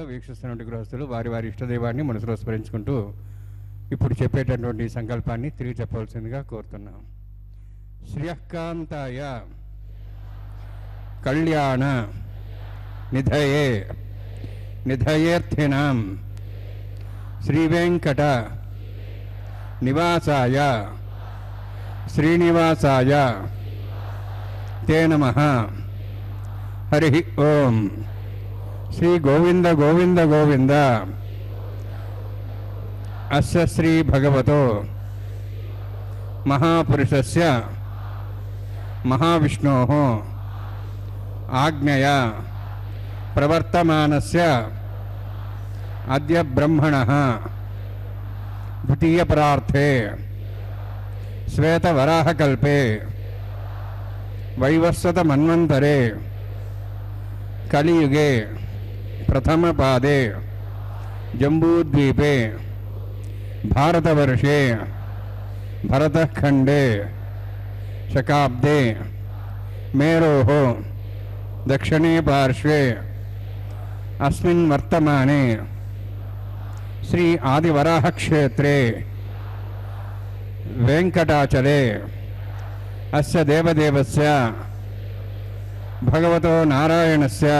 వీక్షిస్తున్న గృహస్థులు వారి వారి ఇష్టదైవాన్ని మనసులో స్మరించుకుంటూ ఇప్పుడు చెప్పేటటువంటి సంకల్పాన్ని తిరిగి చెప్పవలసిందిగా కోరుతున్నాం. శ్రియకాంతాయ కళ్యాణ నిధయే నిధయేర్థినాం శ్రీవేంకట నివాసాయ శ్రీనివాసాయ తే నమః. హరి ఓం. శ్రీ గోవింద గోవింద గోవింద అస్య శ్రీ భగవతో మహాపురుషస్య మహావిష్ణోః ఆజ్ఞయా ప్రవర్తమానస్య అద్య బ్రహ్మణః ద్వితీయపరార్థే శ్వేతవరాహకల్పే వైవస్వతమన్వంతరే కలియుగే ప్రథమపాదే జంబూద్వీపే భారతవర్షే భరతఖండే శకాబ్దే మేరోః దక్షిణే పార్శ్వే అస్మిన్ వర్తమానే శ్రీ ఆదివరాహక్షేత్రే వెంకటాచలే అస్య దేవదేవస్య భగవతో నారాయణస్య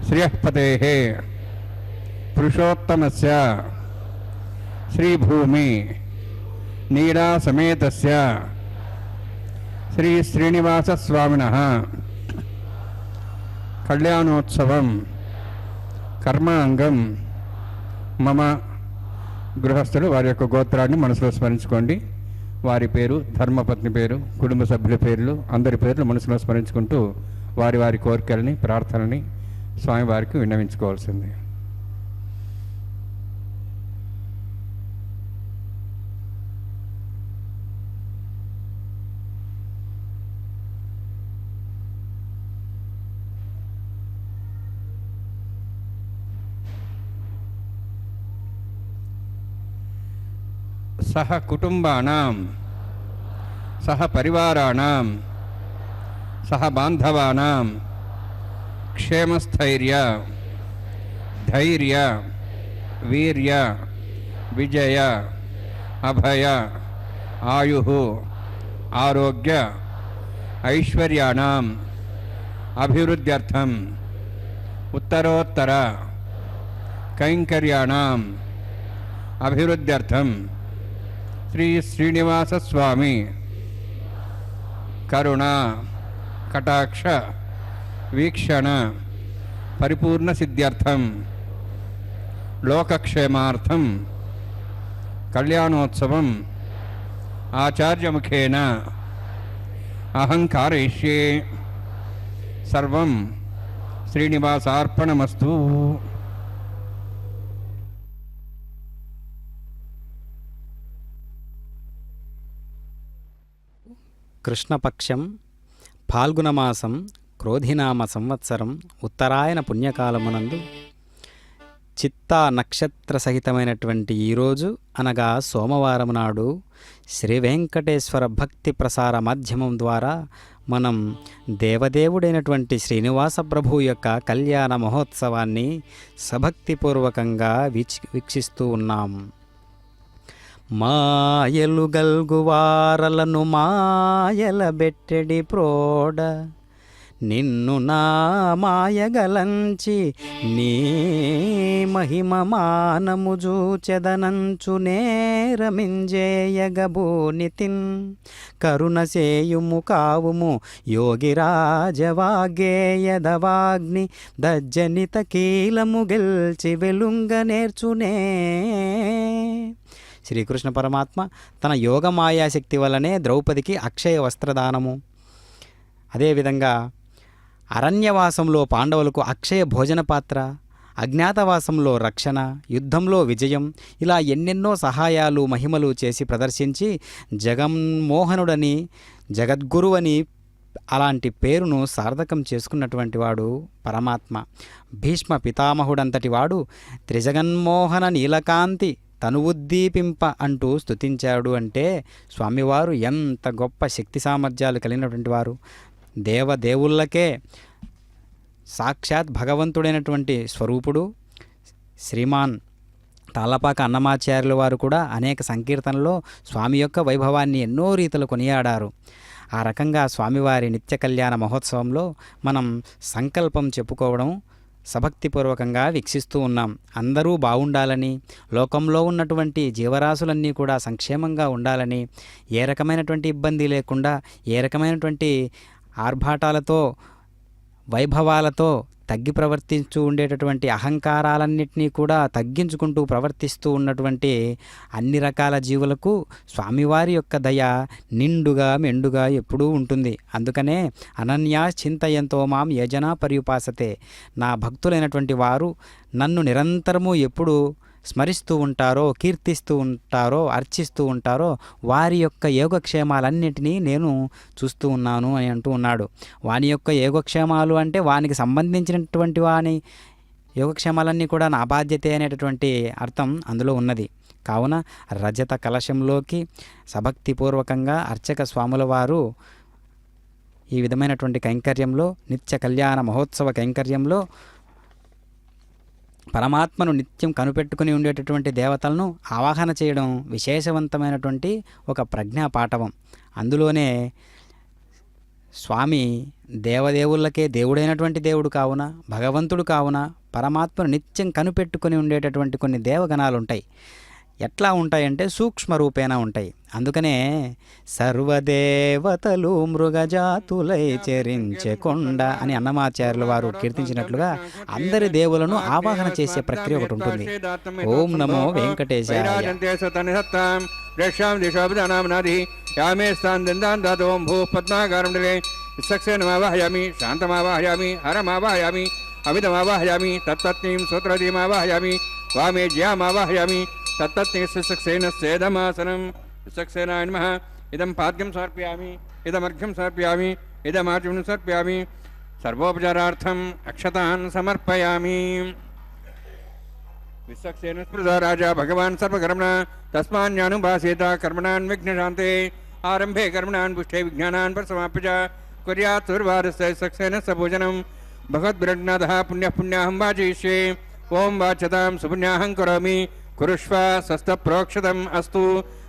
శ్రియఃపతేః పురుషోత్తమస్య శ్రీభూమి నీడాసమేతస్య శ్రీ శ్రీనివాసస్వామినః కళ్యాణోత్సవం కర్మాంగం మమ. గృహస్థులు వారి యొక్క గోత్రాన్ని మనసులో స్మరించుకోండి. వారి పేరు, ధర్మపత్ని పేరు, కుటుంబ సభ్యుల పేర్లు, అందరి పేర్లు మనసులో స్మరించుకుంటూ వారి వారి కోరికలని ప్రార్థనని స్వామివారికి విన్నవించుకోవాల్సింది. సహ కుటుంబానాం సహ పరివారాణాం సహ బాంధవానాం క్షేమస్థైర్య ధైర్య వీర్య విజయ అభయ ఆయుః ఆరోగ్య ఐశ్వర్యాణం అభివృద్ధ్యర్థం ఉత్తరోత్తర కైంకర్యాణం అభివృద్ధ్యర్థం శ్రీ శ్రీనివాసస్వామి కరుణ కటాక్ష వీక్షణ పరిపూర్ణ సిద్ధ్యర్థం లోకక్షేమార్థం కళ్యాణోత్సవం ఆచార్యముఖేన అహం కారయిష్యే. సర్వం శ్రీనివాసార్పణమస్తు. కృష్ణపక్షం ఫాల్గుణమాసం క్రోధినామ సంవత్సరం ఉత్తరాయణ పుణ్యకాలమునందు చిత్తా నక్షత్ర సహితమైనటువంటి ఈరోజు అనగా సోమవారం నాడు శ్రీ వెంకటేశ్వర భక్తి ప్రసార మాధ్యమం ద్వారా మనం దేవదేవుడైనటువంటి శ్రీనివాస ప్రభు యొక్క కళ్యాణ మహోత్సవాన్ని సభక్తిపూర్వకంగా వీక్షిస్తూ ఉన్నాం. మాయలు గల్గువారలను మాయల బెట్టెడి ప్రోడ నిన్ను నా మాయగలంచి నీ మహిమ మానము జూచెదనంచు నేరమింజేయగబోనితిన్ కరుణసేయుము కావుము యోగిరాజవాగ్గేయదవాగ్ని దజ్జనిత కీలము గెల్చి వెలుంగ నేర్చునే. శ్రీకృష్ణ పరమాత్మ తన యోగమాయాశక్తి వల్లనే ద్రౌపదికి అక్షయ వస్త్రదానము, అదేవిధంగా అరణ్యవాసంలో పాండవులకు అక్షయ భోజన పాత్ర, అజ్ఞాతవాసంలో రక్షణ, యుద్ధంలో విజయం, ఇలా ఎన్నెన్నో సహాయాలు మహిమలు చేసి ప్రదర్శించి జగన్మోహనుడని జగద్గురువని అలాంటి పేరును సార్థకం చేసుకున్నటువంటి వాడు పరమాత్మ. భీష్మ పితామహుడంతటి వాడు త్రిజగన్మోహన నీలకాంతి తనువుద్దీపింప అంటూ స్తుతించాడు అంటే స్వామివారు ఎంత గొప్ప శక్తి సామర్థ్యాలు కలిగినటువంటి వారు. దేవదేవుళ్ళకే సాక్షాత్ భగవంతుడైనటువంటి స్వరూపుడు శ్రీమాన్ తాళ్ళపాక అన్నమాచార్యుల వారు కూడా అనేక సంకీర్తనలో స్వామి యొక్క వైభవాన్ని ఎన్నో రీతులు కొనియాడారు. ఆ రకంగా స్వామివారి నిత్య కళ్యాణ మహోత్సవంలో మనం సంకల్పం చెప్పుకోవడం సభక్తిపూర్వకంగా వీక్షిస్తూ ఉన్నాం. అందరూ బాగుండాలని, లోకంలో ఉన్నటువంటి జీవరాశులన్నీ కూడా సంక్షేమంగా ఉండాలని, ఏ రకమైనటువంటి ఇబ్బంది లేకుండా, ఏ రకమైనటువంటి ఆర్భాటాలతో వైభవాలతో తగ్గి ప్రవర్తించు ఉండేటటువంటి అహంకారాలన్నింటినీ కూడా తగ్గించుకుంటూ ప్రవర్తిస్తూ ఉన్నటువంటి అన్ని రకాల జీవులకు స్వామివారి యొక్క దయ నిండుగా మెండుగా ఎప్పుడూ ఉంటుంది. అందుకనే అనన్యా చింతయంతో మాం యజనా పర్యుపాసతే, నా భక్తులైనటువంటి వారు నన్ను నిరంతరము ఎప్పుడు స్మరిస్తూ ఉంటారో, కీర్తిస్తూ ఉంటారో, అర్చిస్తూ ఉంటారో వారి యొక్క యోగక్షేమాలన్నింటినీ నేను చూస్తూ ఉన్నాను అని అంటూ ఉన్నాడు. వాని యొక్క యోగక్షేమాలు అంటే వానికి సంబంధించినటువంటి వాని యోగక్షేమాలన్నీ కూడా నా బాధ్యతే అనేటటువంటి అర్థం అందులో ఉన్నది. కావున రజత కలశంలోకి సభక్తిపూర్వకంగా అర్చక స్వాముల వారు ఈ విధమైనటువంటి కైంకర్యంలో, నిత్య కళ్యాణ మహోత్సవ కైంకర్యంలో పరమాత్మను నిత్యం కనిపెట్టుకుని ఉండేటటువంటి దేవతలను ఆవాహన చేయడం విశేషవంతమైనటువంటి ఒక ప్రజ్ఞా పాటవం. అందులోనే స్వామి దేవదేవుళ్ళకే దేవుడైనటువంటి దేవుడు కావున, భగవంతుడు కావున పరమాత్మను నిత్యం కనిపెట్టుకుని ఉండేటటువంటి కొన్ని దేవగణాలు ఉంటాయి. ఎట్లా ఉంటాయంటే సూక్ష్మ రూపేణ ఉంటాయి. అందుకనే సర్వదేవతలు మృగజాతులై చెరించె కొండ అని అన్నమాచార్యుల వారు కీర్తించినట్లుగా అందరి దేవులను ఆవాహన చేసే ప్రక్రియ ఒకటి ఉంటుంది. ఓం నమో వెంకటేశాయ. అమితమావాహయామి తత్తత్నీం సూత్రదీమావాహయామి వామే జ్యామావాహయామి తత్తత్సేన సేదమాసనం. విసక్సేనాయ నమః. ఇదం పాద్యం సమర్పయామి, ఇదమర్ఘ్యం సమర్పయామి, ఇదమాచమనం సమర్పయామి. సర్వోపచారార్థం అక్షతాన్ సమర్పయామి. విసక్సేన స్మృత రాజా భగవాన్ సర్వకర్మణ తస్మాన్యానుభాసేత కర్మణాన్ విఘ్నశాంతే. ఆరంభే కర్మణాన్ పుష్టే విజ్ఞానాన్ పరిసమాప్య చ కుర్యాత్ సుర్వారస్య సక్సేన సభోజనం. భగవద్బ్రహ్మణః పుణ్యహం వాచయిష్యే. ఓం వాచ్యతాం సుపుణ్యాహం కరోమి. కురుష్వ స్వస్థ ప్రోక్షతం అస్తు.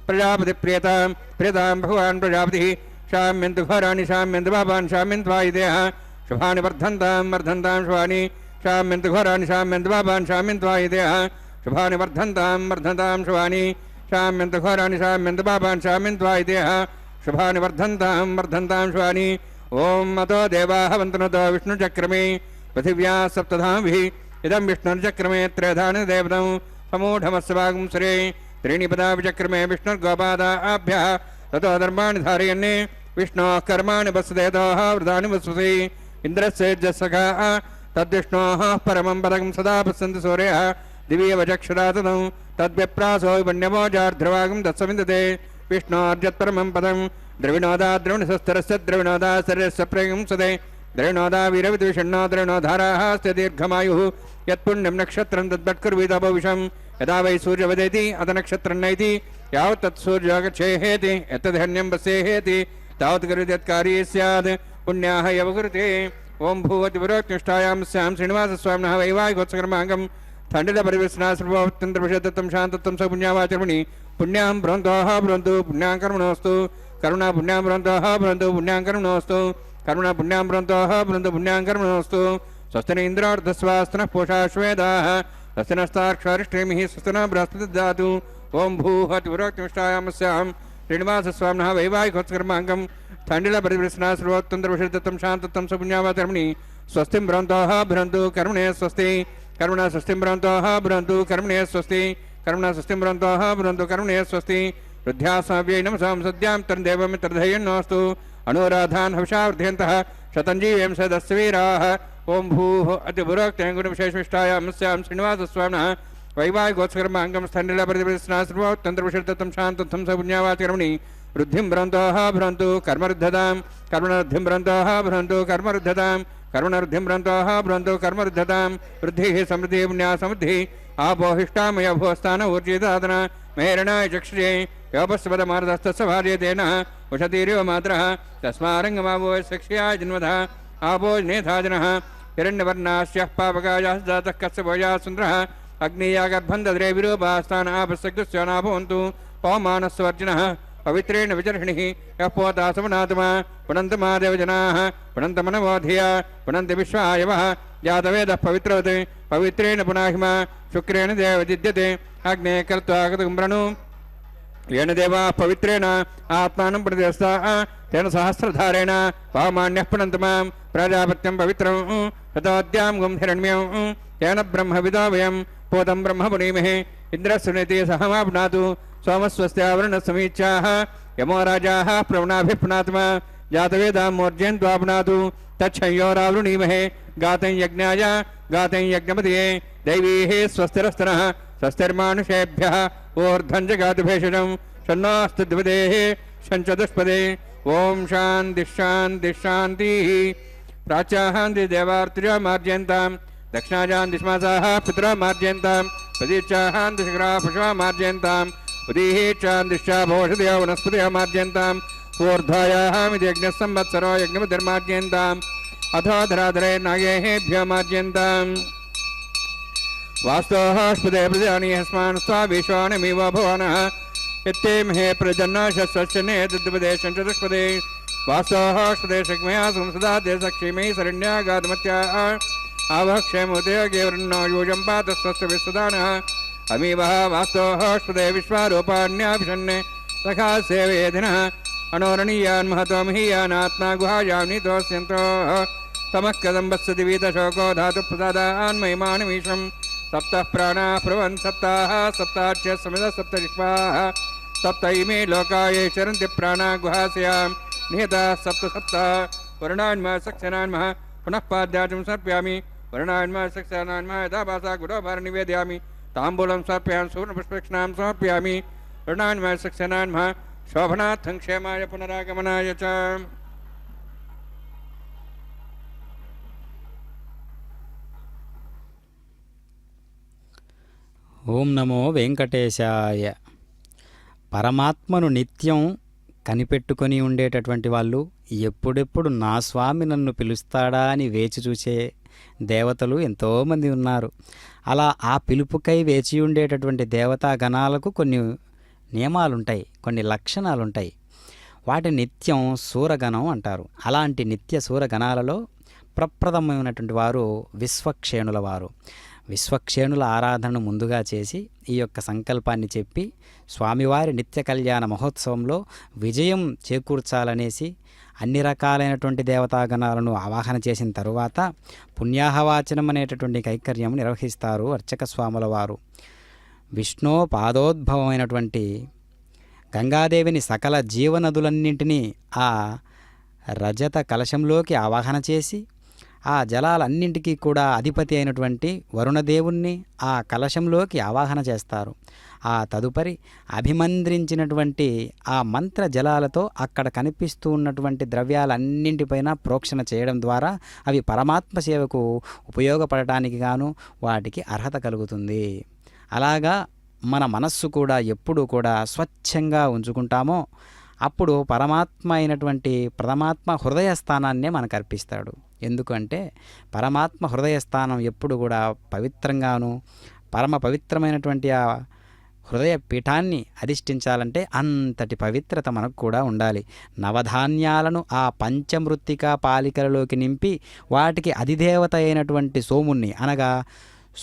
ప్రజాపతి ప్రియతాం ప్రియతాం భగవాన్ ప్రజాపతి. శామ్యంతు ఘోరాణి శామ్యంతు పాపాన్ శామ్యంత్వాయుధేః. శుభాని వర్ధంతాం వర్ధంతాం శుభాని. శామ్యంతు ఘోరాణి శామ్యంతు పాపాన్ శామ్యంత్వాయుధేః. శుభాని వర్ధంతాం వర్ధంతాం శుభాని. శామ్యంతు ఘోరాణి శామ్యంతు పాపాన్ శామ్యంత్వాయుధేః. శుభాని వర్ధంతాం వర్ధంతాం శుభాని. ఓం అతో దేవాః వంతనతో విష్ణుచక్రమే పృథివ్యా సప్తధాభిః. ఇదం విష్ణుర్చక్రమే త్రేధాని దేవతం సమూఢమస్వాగం శ్రే. త్రీణి పదా విచక్రమే విష్ణుర్గోపాదాభ్యः తతో ధర్మాణి ధారయన్నే. విష్ణోః కర్మాణి వసుదేతోః వృతాని వసుసి. ఇంద్రస్యేజస్సఖాః తద్విష్ణోః పరమం పదం సదా పశ్యంతి సూర్యः. దివ్యేవ చక్షురా తదం తద్విప్రాసో విపుణ్యమోజార్ధ్రవాగం తత్సవిందతే. విష్ణోర్జత్పరమం పదం ద్రవిణోదా ద్రవిణసస్తరస్య ద్రవిణోదా శరీరస్య ప్రయంసతే. ద్రవిణోదా వీరవిద్విషణ్ణో ద్రవిణోధారాः స్య దీర్ఘమాయుः. యత్పుణ్యం నక్షత్రం తద్భట్కుర్వీతభవిషం. యదా వై సూర్యవదేతి అత నక్షత్రం నైతి. యావత్ తత్సూర్యోగచ్ఛేహేతి యత్తధన్యం వస్యేహేతి తావత్ కరుత్యత్కారీ స్యాద్. పుణ్యాః యవకురుతే. ఓం భూవతి పురోక్తిష్టాయాం స్యాం శ్రీనివాసస్వామినః వైవాహికోత్సకర్మాంగం తండ్రిల పరివేశనాశ్రభోత్తంత్రవిషదత్తం శాంతత్వం స పుణ్యావాచర్మణి. పుణ్యాం భ్రంతోః భ్రంతు పుణ్యాం కర్మణోస్తు. కరుణా పుణ్యాం భ్రంతోః భ్రంతు పుణ్యాం కర్మణోస్తు. कर्मण पुण्यां भ्रंतोः भ्रंतु पुण्यां कर्मणोऽस्तु स्वस्ति न इन्द्रार्धस्वास्तनः पूषा श्वेदाः स्वस्ति नस्ताक्षरिष्ठेमिः स्वस्ति न बृहस्पति ददातु ओं भूः तिवरोक्तिमिष्टायामस्यां श्रीनिवासस्वामिनः वैवाहिकोत्सकर्माङ्गं थण्डिलपरिवृष्णा सर्वोत्तन्द्रविषिदत्तं शान्तत्वं सुपुण्यावतर्मणि स्वस्तिं भ्रंतोः भ्रन्तु कर्मणे स्वस्ति कर्मणा स्वस्तिं भ्रंतोः भ्रन्तु कर्मणे स्वस्ति कर्मणा स्वस्तिं भ्रंतोः भ्रन्तु कर्मणे स्वस्ति वृद्ध्यासाव्यै नमसां सद्यां तन्देवमित्रधैर्यन्नोऽस्तु अनुराधान् हविषा वृद्ध्यन्तः शतञ्जीवें सदस्य वीराः ओं भूः अतिपुरोक्तेन गुणविशेषविष्टायामस्यां श्रीनिवासस्वामिनः वैवाहिकोत्सकर्माङ्गं स्थण्डिलपरिवृष्णा सर्वोत्तन्द्रविषिदत्तं शान्तत्वं सुपुण्यावतर्मणि वृद्धिं भ्रंतोः भ्रन्तु कर्मरुद्धतां कर्मणवृद्धिं भ्रंतोः भ्रन्तु कर्मरुद्धतां कर्मणवृद्धिं भ्रंतोः भ्रन्तु कर्मरुद्धतां वृद्धिः समृद्धिः पुण्या समृद्धिः आपोहिष्टामय भोस्तान ऊर्जितादन मेरणाय चक्षुषे योपस्पदमार्दस्तस्य भार्यतेन उषतीर्यो मातरः तस्मारङ्गमावो शिक्ष्याय जन्मतः आपो नेथाजनः हिरण्यवर्णास्यः पापकायाः जातः कश्यपोयाः सुन्दरः अग्नेयागर्भं दद्रे विरूपास्तान आपस्सक्तुस्योनाभवन्तु पवमानस्वर्जिनः पवित्रेण विचर्षणिः यः पोता समनात्मा पुनन्त महादेवजनाः पुनन्तमनमोधिया पुनन्ति विश्वायवः जातवेदः पवित्रवत् पवित्रेण पुनाहिमा शुक्रेण देवजिद्यते अग्ने कृत्वा कृतुम्रणु येन देवाः पवित्रेण आत्मानं प्रतिस्ताः तेन सहस्रधारेण पामान्यः पुनन्तमां प्रजापत्यं पवित्रं ततोद्यां गुं हिरण्यं तेन ब्रह्मविदो वयं पूतं ब्रह्म पुनीमहे इन्द्रस्सुनीति सहमाप्नातु सोमस्वस्त्यावरणसमीच्याः यमो राजाः प्रवणाभिप्नात्मा जातवेदां मूर्जयन्त्वाप्नातु तच्छयोरावृणीमहे गातं यज्ञाय गातं यज्ञपतये दैवीः स्वस्तिरस्तनः स्वस्तिर्मानुषेभ्यः ऊर्ध्वं जगातु भेषजं शन्नोऽस्तु द्विपदेः शञ्चतुष्पदे ॐ शान्तिः शान्तिः शान्तिः प्राच्याहान्ति देवार्तिजा मार्जयन्तां दक्षिणाजान्तिष्मासाः पितरा मार्जयन्तां प्रदीक्षाहान्तिशिखरा पशुवा मार्जयन्तां उदीहीक्षान्तिश्चा भोषधया वनस्पतयः मार्जयन्ताम् ऊर्ध्वायामिति यज्ञः संवत्सरो यज्ञपतिर्मार्जयन्ताम् अथो धराधरे नागेभ्यो मार्जयन्ताम् वास्तोः स्पदे प्रजानि हस्मान् स्वाविश्वानमिव भुवनः यत्ते महे प्रजन्नाशस्वश्चने दुद्वदे शञ्चतुष्पदे वास्तोः स्पदे शक्मया संसदाते सक्षिमहि शरण्यागाधमत्याः आवक्षेमुदयगेवृन्नो यूजं पात स्वस्य विश्वदानः अमीवः वास्तोः स्पदे विश्वारूपाण्याभिषन्ने सखा सेवेधिनः अनोरणीयान् महतो महीयानात्मा गुहायां नीतोऽस्यन्तोः तमः कदम्बस्य दिवीतशोको धातुप्रसादान् महिमानमीशं सप्तः प्राणाः प्रवन् सप्ताः सप्ताच्य समितः सप्तजिह्वाः सप्त इमे लोकाये चरन्ति प्राणा गुहास्यां निहताः सप्त सप्ताः वर्णान्मः सक्सेनान्मः पुनः पाद्याचं समर्पयामि वर्णान्मः सक्सेनान्मः यथा भासा गुरोभार निवेदयामि ताम्बूलं समर्पयामि सुवर्णपुष्पक्षणां समर्पयामि वर्णान्मः सक्सेनान्मः शोभनार्थं क्षेमाय पुनरागमनाय च ఓం నమో వెంకటేశాయ. పరమాత్మను నిత్యం కనిపెట్టుకొని ఉండేటటువంటి వాళ్ళు ఎప్పుడెప్పుడు నా స్వామి నన్ను పిలుస్తాడా అని వేచి చూసే దేవతలు ఎంతోమంది ఉన్నారు. అలా ఆ పిలుపుకై వేచి ఉండేటటువంటి దేవతా గణాలకు కొన్ని నియమాలుంటాయి, కొన్ని లక్షణాలుంటాయి. వాటి నిత్యం సూరగణం అంటారు. అలాంటి నిత్య సూరగణాలలో ప్రప్రథమైనటువంటి వారు విశ్వక్షేణుల వారు. విశ్వక్షేణుల ఆరాధనను ముందుగా చేసి ఈ యొక్క సంకల్పాన్ని చెప్పి స్వామివారి నిత్య కళ్యాణ మహోత్సవంలో విజయం చేకూర్చాలనేసి అన్ని రకాలైనటువంటి దేవతాగణాలను ఆవాహన చేసిన తరువాత పుణ్యాహవాచనం అనేటటువంటి కైంకర్యం నిర్వహిస్తారు అర్చక స్వాముల వారు. విష్ణు పాదోద్భవమైనటువంటి గంగాదేవిని సకల జీవనదులన్నింటినీ ఆ రజత కలశంలోకి ఆవాహన చేసి ఆ జలాలన్నింటికీ కూడా అధిపతి అయినటువంటి వరుణదేవుణ్ణి ఆ కలశంలోకి ఆవాహన చేస్తారు. ఆ తదుపరి అభిమంత్రించినటువంటి ఆ మంత్ర జలాలతో అక్కడ కనిపిస్తూ ఉన్నటువంటి ద్రవ్యాలన్నింటిపైన ప్రోక్షణ చేయడం ద్వారా అవి పరమాత్మ సేవకు ఉపయోగపడటానికి గాను వాటికి అర్హత కలుగుతుంది. అలాగా మన మనస్సు కూడా ఎప్పుడూ కూడా స్వచ్ఛంగా ఉంచుకుంటామో అప్పుడు పరమాత్మ అయినటువంటి పరమాత్మ హృదయస్థానాన్నే మనకు అర్పిస్తాడు. ఎందుకంటే పరమాత్మ హృదయస్థానం ఎప్పుడు కూడా పవిత్రంగాను పరమ పవిత్రమైనటువంటి ఆ హృదయ పీఠాన్ని అధిష్ఠించాలంటే అంతటి పవిత్రత మనకు కూడా ఉండాలి. నవధాన్యాలను ఆ పంచమృత్తికా పాలికలలోకి నింపి వాటికి అధిదేవత అయినటువంటి సోముణ్ణి అనగా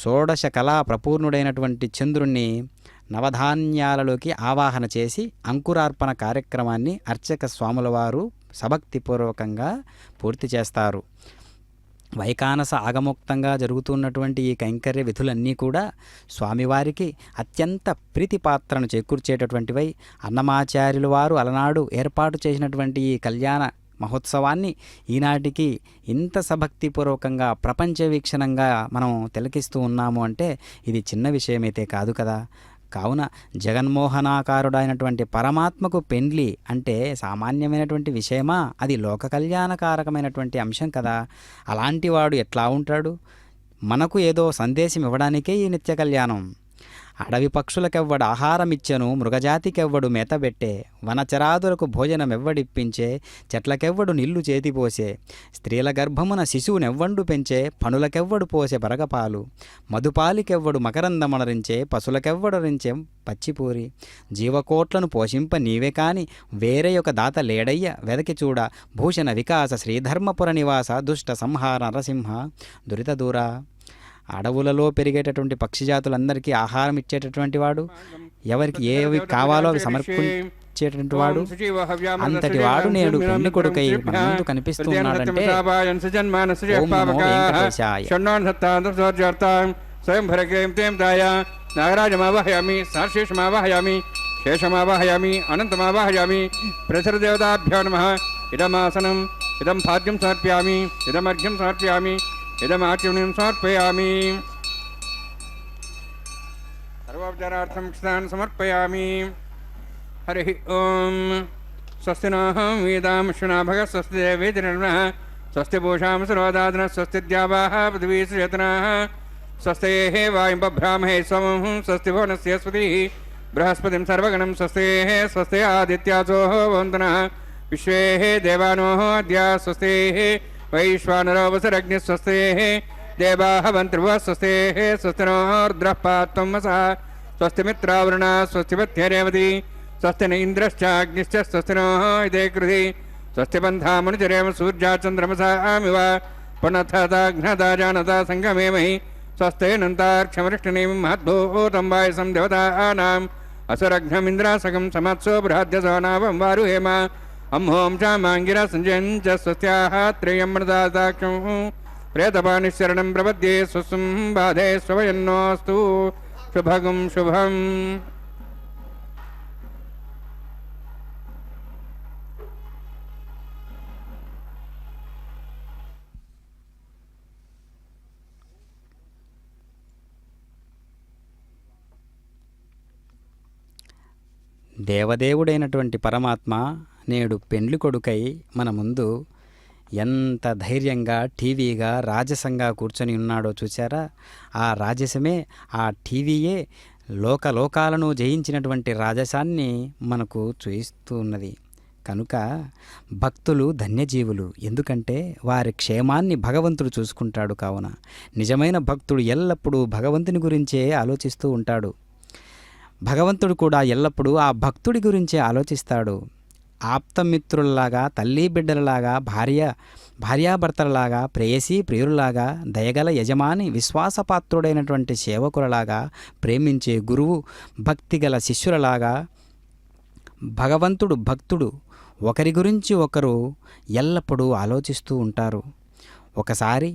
షోడశ కళా ప్రపూర్ణుడైనటువంటి చంద్రుణ్ణి నవధాన్యాలలోకి ఆవాహన చేసి అంకురార్పణ కార్యక్రమాన్ని అర్చక స్వాముల వారు సభక్తిపూర్వకంగా పూర్తి చేస్తారు. వైకానస ఆగమోక్తంగా జరుగుతున్నటువంటి ఈ కైంకర్య విధులన్నీ కూడా స్వామివారికి అత్యంత ప్రీతిపాత్రను చేకూర్చేటటువంటివై అన్నమాచార్యుల వారు అలనాడు ఏర్పాటు చేసినటువంటి ఈ కళ్యాణ మహోత్సవాన్ని ఈనాటికి ఇంత సభక్తిపూర్వకంగా ప్రపంచ వీక్షణంగా మనం తిలకిస్తూ ఉన్నాము అంటే ఇది చిన్న విషయమైతే కాదు కదా. కావున జగన్మోహనాకారుడైనటువంటి పరమాత్మకు పెండ్లి అంటే సామాన్యమైనటువంటి విషయమా? అది లోక కళ్యాణకారకమైనటువంటి అంశం కదా. అలాంటి వాడు ఎట్లా ఉంటాడు? మనకు ఏదో సందేశం ఇవ్వడానికే ఈ నిత్య కళ్యాణం. అడవి పక్షులకెవ్వడు ఆహారమిచ్చెను, మృగజాతికెవ్వడు మేతబెట్టే, వనచరాదులకు భోజనమెవ్వడిప్పించే, చెట్లకెవ్వడు నీళ్లు చేతిపోసే, స్త్రీల గర్భమున శిశువునెవ్వండు పెంచే, పనులకెవ్వడు పోసే బరగపాలు, మధుపాలికెవ్వడు మకరందమనరించే, పశులకెవ్వడరించే పచ్చిపూరి, జీవకోట్లను పోషింప నీవే కాని వేరే ఒక దాత లేడయ్య, వెదకి చూడ భూషణ వికాస శ్రీధర్మపుర నివాస దుష్ట సంహార నరసింహ దురిత దూర. అడవులలో పెరిగేటటువంటి పక్షిజాతులందరికీ ఆహారం ఇచ్చేటటువంటి వాడు, ఎవరికి ఏవి కావాలో అవి సమర్పించేటటువంటి వాడు, అంతటి వాడు నేడు పెళ్లి కొడుకై మన ముందు కనిపిస్తూ ఉన్నాడంటే ఓం నమో వెంకటేశాయ. స్వయం భరకేం తేం దాయ నాగరాజమావాహయామి, సాశేషమావాహయామి, శేషమావాహయామి, అనంతమావాహయామి. ప్రసరదేవతాభ్యో నమః. ఇదమాసనం, ఇదం భాగ్యం సమర్పయామి, ఇదమర్ఘ్యం సమర్పయామి, ఇదమాచమనం సమర్పయామి. సర్వోపచారార్థం క్షితాన్ సమర్పయామి. హరి ఓం. స్వస్తి నః వేదాం శృణాభగ, స్వస్తి దేవేతిర్నః, స్వస్తి పూషాం సర్వదాదన, స్వస్తి ద్యావాః పృథివీ శ్రియతనః, స్వస్తి వాయుం బభ్రామహే సోమం, స్వస్తి భువనస్య స్పతిః బృహస్పతిం సర్వగణం, స్వస్తి స్వస్తి ఆదిత్యాసో వందనః, విశ్వే దేవానో అద్య స్వస్తి వైశ్వానరోవసరగ్ని, స్వస్తి దేవాః వంతృవ, స్వస్తి స్వస్తినో రుద్రః పాత్వం వసః, స్వస్తి మిత్రావరుణ, స్వస్తి పత్యరేవతి, స్వస్తి న ఇంద్రశ్చాగ్నిశ్చ, స్వస్తినో ఇదే కృధి, స్వస్తి బంధామనుచరేమ సూర్యాచంద్రమసామివ పునఃతాఘ్నతా జానతా సంగమేమహి, స్వస్తేనంతార్క్షమరిష్ఠనీం మహద్భూతం వాయసం దేవతానాం అసురఘ్నమింద్రాసకం సమత్సో బృహద్యసోనావం వారుహేమ అహోం చామాంగిర సంజయం చ స్వస్యాః త్రయం మృదాదాక్షం ప్రేతపానిశరణం ప్రపద్యే స్వస్వం బాధే స్వయన్నోస్తు శుభగం శుభం. దేవదేవుడైనటువంటి పరమాత్మ నేడు పెండ్లి కొడుకై మన ముందు ఎంత ధైర్యంగా టీవీగా రాజసంగా కూర్చొని ఉన్నాడో చూసారా? ఆ రాజసమే, ఆ టీవీయే లోకాలను జయించినటువంటి రాజసాన్ని మనకు చూయిస్తూ ఉన్నది. కనుక భక్తులు ధన్యజీవులు. ఎందుకంటే వారి క్షేమాన్ని భగవంతుడు చూసుకుంటాడు. కావున నిజమైన భక్తుడు ఎల్లప్పుడూ భగవంతుని గురించే ఆలోచిస్తూ ఉంటాడు. భగవంతుడు కూడా ఎల్లప్పుడూ ఆ భక్తుడి గురించే ఆలోచిస్తాడు. ఆప్తమిత్రులలాగా, తల్లి బిడ్డలలాగా, భార్యాభర్తలలాగా, ప్రేయసీ ప్రియులలాగా, దయగల యజమాని, విశ్వాసపాత్రుడైనటువంటి సేవకులలాగా, ప్రేమించే గురువు, భక్తిగల శిష్యులలాగా భగవంతుడు భక్తుడు ఒకరి గురించి ఒకరు ఎల్లప్పుడూ ఆలోచిస్తూ ఉంటారు. ఒకసారి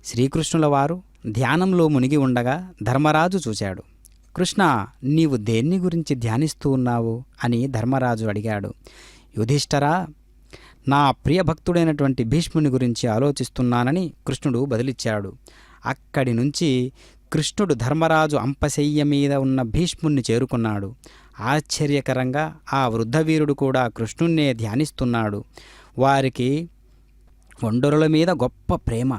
శ్రీకృష్ణుల వారు ధ్యానంలో మునిగి ఉండగా ధర్మరాజు చూశాడు. కృష్ణ, నీవు దేన్ని గురించి ధ్యానిస్తూ ఉన్నావు అని ధర్మరాజు అడిగాడు. యుధిష్ఠరా, నా ప్రియభక్తుడైనటువంటి భీష్ముని గురించి ఆలోచిస్తున్నానని కృష్ణుడు బదులిచ్చాడు. అక్కడి నుంచి కృష్ణుడు ధర్మరాజు అంపశయ్య మీద ఉన్న భీష్ముణ్ణి చేరుకున్నాడు. ఆశ్చర్యకరంగా ఆ వృద్ధవీరుడు కూడా కృష్ణుణ్ణే ధ్యానిస్తున్నాడు. వారికి ఒండరుల మీద గొప్ప ప్రేమ.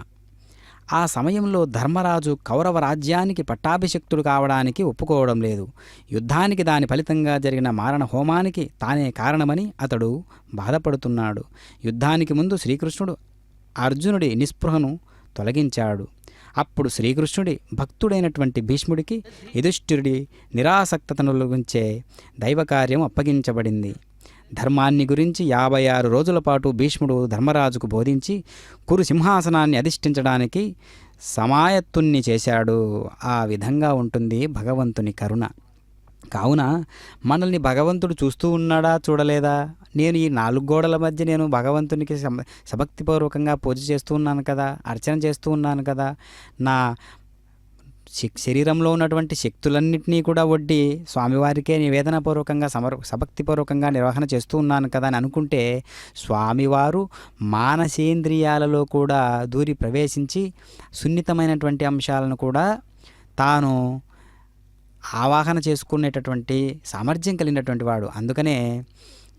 ఆ సమయంలో ధర్మరాజు కౌరవ రాజ్యానికి పట్టాభిషిక్తుడు కావడానికి ఒప్పుకోవడం లేదు. యుద్ధానికి దాని ఫలితంగా జరిగిన మారణ హోమానికి తానే కారణమని అతడు బాధపడుతున్నాడు. యుద్ధానికి ముందు శ్రీకృష్ణుడు అర్జునుడి నిస్పృహను తొలగించాడు. అప్పుడు శ్రీకృష్ణుడి భక్తుడైనటువంటి భీష్ముడికి యుధిష్ఠిరుడి నిరాసక్తతను గురించే దైవకార్యం అప్పగించబడింది. ధర్మాన్ని గురించి 56 రోజుల పాటు భీష్ముడు ధర్మరాజుకు బోధించి కురు సింహాసనాన్ని అధిష్ఠించడానికి సమాయత్తుణ్ణి చేశాడు. ఆ విధంగా ఉంటుంది భగవంతుని కరుణ. కావున మనల్ని భగవంతుడు చూస్తూ ఉన్నాడా చూడలేదా? నేను ఈ 4 గోడల మధ్య నేను భగవంతునికి సభక్తిపూర్వకంగా పూజ చేస్తూ ఉన్నాను కదా, అర్చన చేస్తూ ఉన్నాను కదా, నా శరీరంలో ఉన్నటువంటి శక్తులన్నింటినీ కూడా వడ్డి స్వామివారికే నివేదనపూర్వకంగా సభక్తిపూర్వకంగా నిర్వహణ చేస్తూ ఉన్నాను కదా అని అనుకుంటే, స్వామివారు మానసేంద్రియాలలో కూడా దూరి ప్రవేశించి సున్నితమైనటువంటి అంశాలను కూడా తాను ఆవాహన చేసుకునేటటువంటి సామర్థ్యం కలిగినటువంటి వాడు. అందుకనే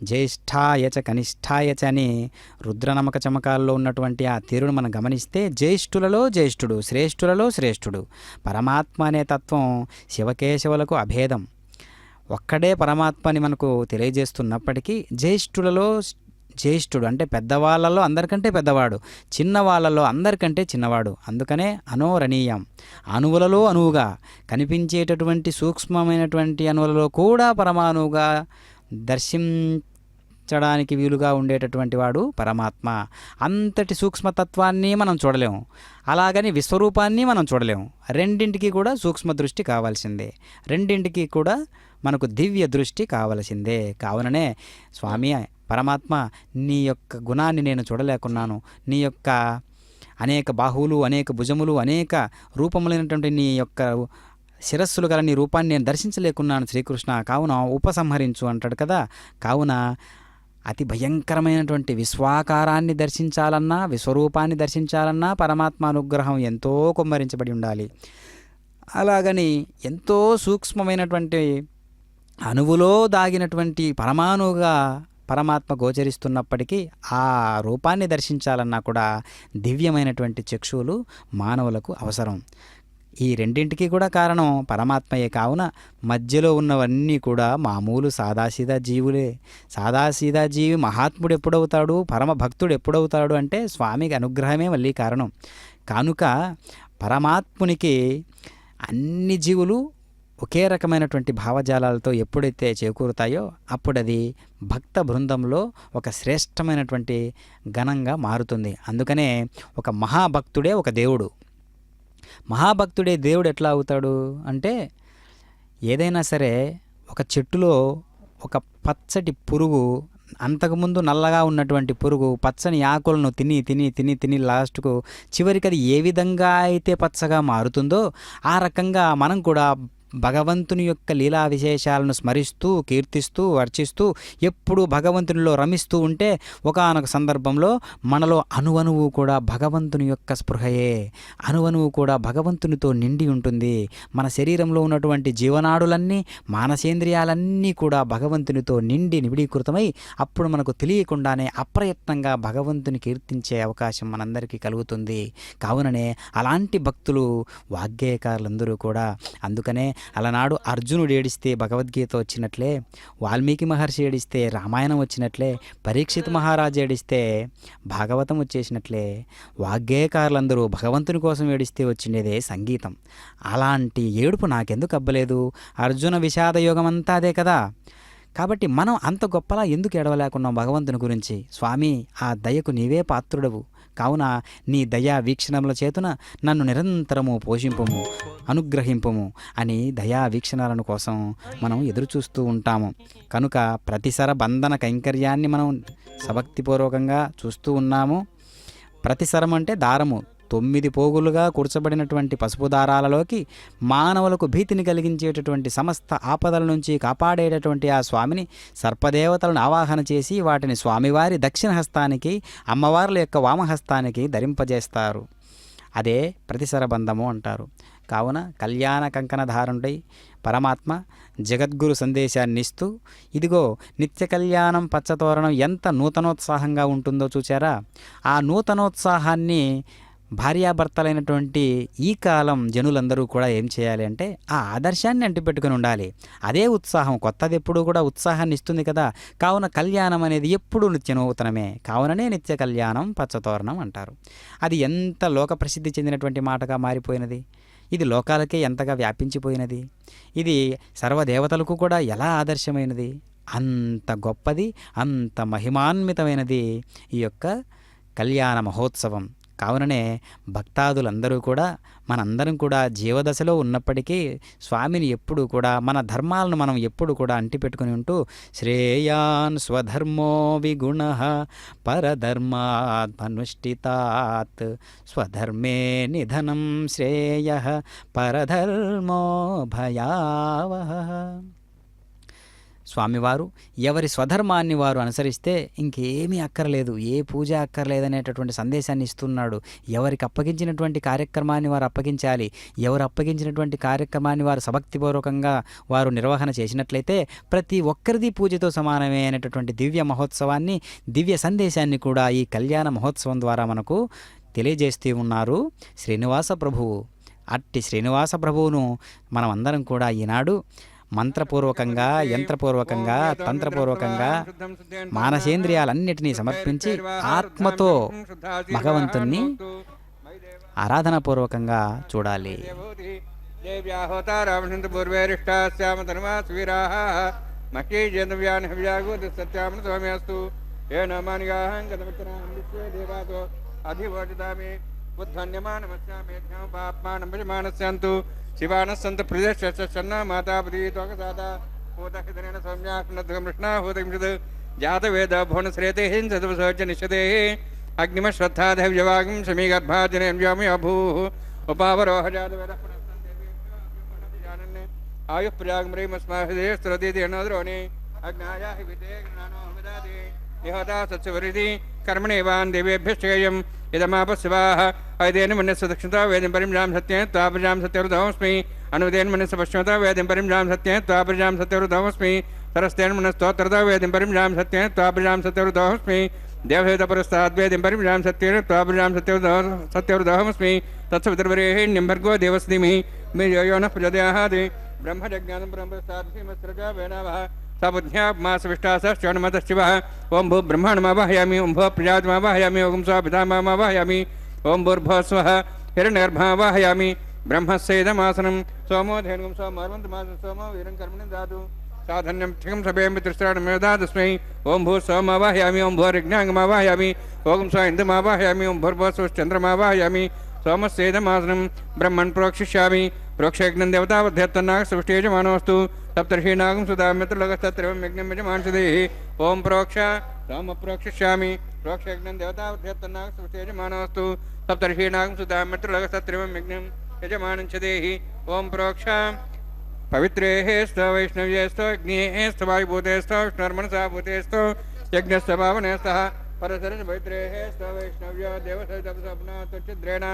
జ్యేష్ఠాయచ కనిష్ఠాయచ అని రుద్రనమక చమకాల్లో ఉన్నటువంటి ఆ తీరును మనం గమనిస్తే, జ్యేష్ఠులలో జ్యేష్ఠుడు, శ్రేష్ఠులలో శ్రేష్ఠుడు. పరమాత్మ అనే తత్వం శివకేశవులకు అభేదం. ఒక్కడే పరమాత్మ అని మనకు తెలియజేస్తున్నప్పటికీ జ్యేష్ఠులలో జ్యేష్ఠుడు అంటే పెద్దవాళ్ళలో అందరికంటే పెద్దవాడు, చిన్నవాళ్ళలో అందరికంటే చిన్నవాడు. అందుకనే అనోరణీయం, అణువులలో అణువుగా కనిపించేటటువంటి సూక్ష్మమైనటువంటి అణువులలో కూడా పరమాణువుగా దర్శించడానికి వీలుగా ఉండేటటువంటి వాడు పరమాత్మ. అంతటి సూక్ష్మతత్వాన్ని మనం చూడలేము, అలాగని విశ్వరూపాన్ని మనం చూడలేము. రెండింటికి కూడా సూక్ష్మ దృష్టి కావాల్సిందే, రెండింటికి కూడా మనకు దివ్య దృష్టి కావలసిందే. కావుననే స్వామి పరమాత్మ, నీ యొక్క గుణాన్ని నేను చూడలేకున్నాను, నీ యొక్క అనేక బాహువులు, అనేక భుజములు, అనేక రూపములైనటువంటి నీ యొక్క శిరస్సులు గల నీ రూపాన్ని నేను దర్శించలేకున్నాను శ్రీకృష్ణ, కావున ఉపసంహరించు అంటాడు కదా. కావున అతి భయంకరమైనటువంటి విశ్వాకారాన్ని దర్శించాలన్నా, విశ్వరూపాన్ని దర్శించాలన్నా పరమాత్మ అనుగ్రహం ఎంతో కుమ్మరించబడి ఉండాలి. అలాగని ఎంతో సూక్ష్మమైనటువంటి అణువులో దాగినటువంటి పరమాణువుగా పరమాత్మ గోచరిస్తున్నప్పటికీ ఆ రూపాన్ని దర్శించాలన్నా కూడా దివ్యమైనటువంటి చక్షువులు మానవులకు అవసరం. ఈ రెండింటికి కూడా కారణం పరమాత్మయే. కావున మధ్యలో ఉన్నవన్నీ కూడా మామూలు సాదాసీదా జీవులే. సాదాసీదా జీవి మహాత్ముడు ఎప్పుడవుతాడు, పరమ భక్తుడు ఎప్పుడవుతాడు అంటే స్వామికి అనుగ్రహమే మళ్ళీ కారణం. కనుక పరమాత్మునికి అన్ని జీవులు ఒకే రకమైనటువంటి భావజాలాలతో ఎప్పుడైతే చేకూరుతాయో అప్పుడది భక్త బృందంలో ఒక శ్రేష్టమైనటువంటి గణంగా మారుతుంది. అందుకనే ఒక మహాభక్తుడే ఒక దేవుడు. మహాభక్తుడే దేవుడు ఎట్లా అవుతాడు అంటే, ఏదైనా సరే ఒక చెట్టులో ఒక పచ్చటి పురుగు, అంతకుముందు నల్లగా ఉన్నటువంటి పురుగు పచ్చని ఆకులను తిని తిని తిని తిని లాస్ట్కు చివరికి అది ఏ విధంగా అయితే పచ్చగా మారుతుందో ఆ రకంగా మనం కూడా భగవంతుని యొక్క లీలా విశేషాలను స్మరిస్తూ, కీర్తిస్తూ, అర్చిస్తూ ఎప్పుడూ భగవంతునిలో రమిస్తూ ఉంటే ఒకానొక సందర్భంలో మనలో అణువణువు కూడా భగవంతుని యొక్క స్పృహయే, అణువణువు కూడా భగవంతునితో నిండి ఉంటుంది. మన శరీరంలో ఉన్నటువంటి జీవనాడులన్నీ, మానసేంద్రియాలన్నీ కూడా భగవంతునితో నిండి నిబిడీకృతమై అప్పుడు మనకు తెలియకుండానే అప్రయత్నంగా భగవంతుని కీర్తించే అవకాశం మనందరికీ కలుగుతుంది. కావుననే అలాంటి భక్తులు వాగ్గేయకారులందరూ కూడా. అందుకనే అలనాడు అర్జునుడు ఏడిస్తే భగవద్గీత వచ్చినట్లే, వాల్మీకి మహర్షి ఏడిస్తే రామాయణం వచ్చినట్లే, పరీక్షిత్ మహారాజు ఏడిస్తే భాగవతం వచ్చేసినట్లే, వాగ్గేయకారులందరూ భగవంతుని కోసం ఏడిస్తే వచ్చిండేదే సంగీతం. అలాంటి ఏడుపు నాకెందుకు అబ్బలేదు? అర్జున విషాద యోగం అంతా అదే కదా. కాబట్టి మనం అంత గొప్పలా ఎందుకు ఏడవలేకున్నాం భగవంతుని గురించి? స్వామి, ఆ దయకు నీవే పాత్రుడవు. కావున నీ దయా వీక్షణముల చేతున నన్ను నిరంతరము పోషింపుము, అనుగ్రహింపుము అని దయా వీక్షణాలను కోసం మనం ఎదురుచూస్తూ ఉంటాము. కనుక ప్రతిసర బంధన కైంకర్యాన్ని మనం సభక్తిపూర్వకంగా చూస్తూ ఉన్నాము. ప్రతిసరం అంటే దారము, 9 పోగులుగా కూర్చబడినటువంటి పసుపు దారాలలోకి మానవులకు భీతిని కలిగించేటటువంటి సమస్త ఆపదల నుంచి కాపాడేటటువంటి ఆ స్వామిని సర్పదేవతలను ఆవాహన చేసి వాటిని స్వామివారి దక్షిణ హస్తానికి, అమ్మవార్ల యొక్క వామహస్తానికి ధరింపజేస్తారు. అదే ప్రతిసరబంధము అంటారు. కావున కళ్యాణ కంకణధారుడై పరమాత్మ జగద్గురు సందేశాన్ని ఇస్తూ, ఇదిగో నిత్య కళ్యాణం పచ్చతోరణం ఎంత నూతనోత్సాహంగా ఉంటుందో చూచారా? ఆ నూతనోత్సాహాన్ని భార్యాభర్తలైనటువంటి ఈ కాలం జనులందరూ కూడా ఏం చేయాలి అంటే ఆ ఆదర్శాన్ని అంటిపెట్టుకుని ఉండాలి. అదే ఉత్సాహం, కొత్తది ఎప్పుడూ కూడా ఉత్సాహాన్ని ఇస్తుంది కదా. కావున కళ్యాణం అనేది ఎప్పుడూ నిత్య నూతనమే, కావుననే నిత్య కళ్యాణం పచ్చతోరణం అంటారు. అది ఎంత లోక ప్రసిద్ధి చెందినటువంటి మాటగా మారిపోయినది, ఇది లోకాలకే ఎంతగా వ్యాపించిపోయినది, ఇది సర్వదేవతలకు కూడా ఎలా ఆదర్శమైనది, అంత గొప్పది, అంత మహిమాన్వితమైనది ఈ యొక్క కళ్యాణ మహోత్సవం. కావుననే భక్తాదులందరూ కూడా మనందరం కూడా జీవదశలో ఉన్నప్పటికీ స్వామిని ఎప్పుడు కూడా మన ధర్మాలను మనం ఎప్పుడు కూడా అంటిపెట్టుకుని ఉంటూ శ్రేయాన్ స్వధర్మో విగుణః పరధర్మాదనుష్ఠితాత్ స్వధర్మే నిధనం శ్రేయః పరధర్మో భయావహః. స్వామివారు ఎవరి స్వధర్మాన్ని వారు అనుసరిస్తే ఇంకేమీ అక్కర్లేదు, ఏ పూజ అక్కర్లేదనేటటువంటి సందేశాన్ని ఇస్తున్నాడు. ఎవరికి అప్పగించినటువంటి కార్యక్రమాన్ని వారు అప్పగించాలి. ఎవరు అప్పగించినటువంటి కార్యక్రమాన్ని వారు సభక్తిపూర్వకంగా వారు నిర్వహణ చేసినట్లయితే ప్రతి ఒక్కరిది పూజతో సమానమే అనేటటువంటి దివ్య మహోత్సవాన్ని, దివ్య సందేశాన్ని కూడా ఈ కళ్యాణ మహోత్సవం ద్వారా మనకు తెలియజేస్తూ ఉన్నారు శ్రీనివాస ప్రభువు. అట్టి శ్రీనివాస ప్రభువును మనం అందరం కూడా ఈనాడు మంత్రపూర్వకంగా, యంత్రపూర్వకంగా, తంత్రపూర్వకంగా మానసేంద్రియాలన్నిటినీ సమర్పించి ఆత్మతో భగవంతుణ్ణి ఆరాధనాపూర్వకంగా చూడాలి. శివానస్సంత ప్రదేశన్న మాతాపతి తోకసాదా హోతహితనేన సౌమ్యాకృష్ణ హోతకింశద్ జాతవేద భువనశ్రేతే చతుర్సోచ నిషదే అగ్నిమశ్రద్ధాధవ్యవాగం సమీగర్భాజనేం వ్యోమి అభూ ఉపావరోహ జాతవేద ఆయుః ప్రయాగమ్రీమస్మాహృదే స్తురదీర్ణోద్రోణి అగ్నాయా హివితే జ్ఞానో హవిదాది నిహతా సత్సవరిది కర్మణేవాన్ దేవేభ్యశ్చేయం ఇదమాపశివాః ఐదేన మన్యస్సు దక్షిణతా వేదం పరిమ్రాం సత్యేన త్వాపరిజాం సత్యవృతమస్మి అనుదేన మన్యస్సు పశ్చిమతా వేదం పరిమ్రాం సత్యేన త్వాపరిజాం సత్యవృతమస్మి సరస్తేన మనస్తోత్రతా వేదం పరిమ్రాం సత్యేన త్వాపరిజాం సత్యవృతమస్మి దేవహేత పురస్తాద్వేదం పరిమ్రాం సత్యేన త్వాపరిజాం సత్యవృతమస్మి తత్సవితుర్వరేణ్యం భర్గో దేవస్య ధీమహి ధియో నః ప్రచోదయాత్ బ్రహ్మజ్ఞానం బ్రహ్మస్తాద్ధిమస్రగా వేణావః सविष्टाश्चमत शिव ओं भू ब्रह्माण्डमावाहयामि ओं भो प्रजातमावाहयामि ओं स्व पितामहमावाहयामि ओं भूर्भुवः स्वः हिरण्यगर्भमावाहयामि ब्रह्मस्येदमासनं सोमो धेनुं सोमर्वन्तमासं सोमो वीरं कर्मणि दातु साधन्यं ठिकं सभेयं त्रिस्राणमेदादस्मै ओं भू सोममावाहयामि ओं भूर्यज्ञाङ्गमावाहयामि ओं स्व इन्दुमावाहयामि ओं भूर्भुवः स्वश्चन्द्रमावाहयामि सोमस्येदमासनं ब्रह्मन् प्रोक्षिष्यामि प्रोक्षयज्ञं देवतावध्यत्तन्नाग सृष्टियजमानोऽस्तु सप्तर्षीनागं सुधामित्रलोकस्तत्रैवं यज्ञं यजमानसदेः ओं प्रोक्ष सोम प्रोक्षिष्यामि प्रोक्षयज्ञं देवतावध्यत्तन्नाग सृष्टियजमानोऽस्तु सप्तर्षीनागं सुधामित्रलोकस्तत्रैवं यज्ञं यजमानसदेः ओं प्रोक्ष पवित्रेः स्त वैष्णव्येस्त अग्नेः स्त वायुभूतेस्त विष्णुर्मनसा भूतेस्त यज्ञस्य पावनेस्तः परसरस पवित्रेः स्त वैष्णव्य देवसहितपसपनातुच्छिद्रेण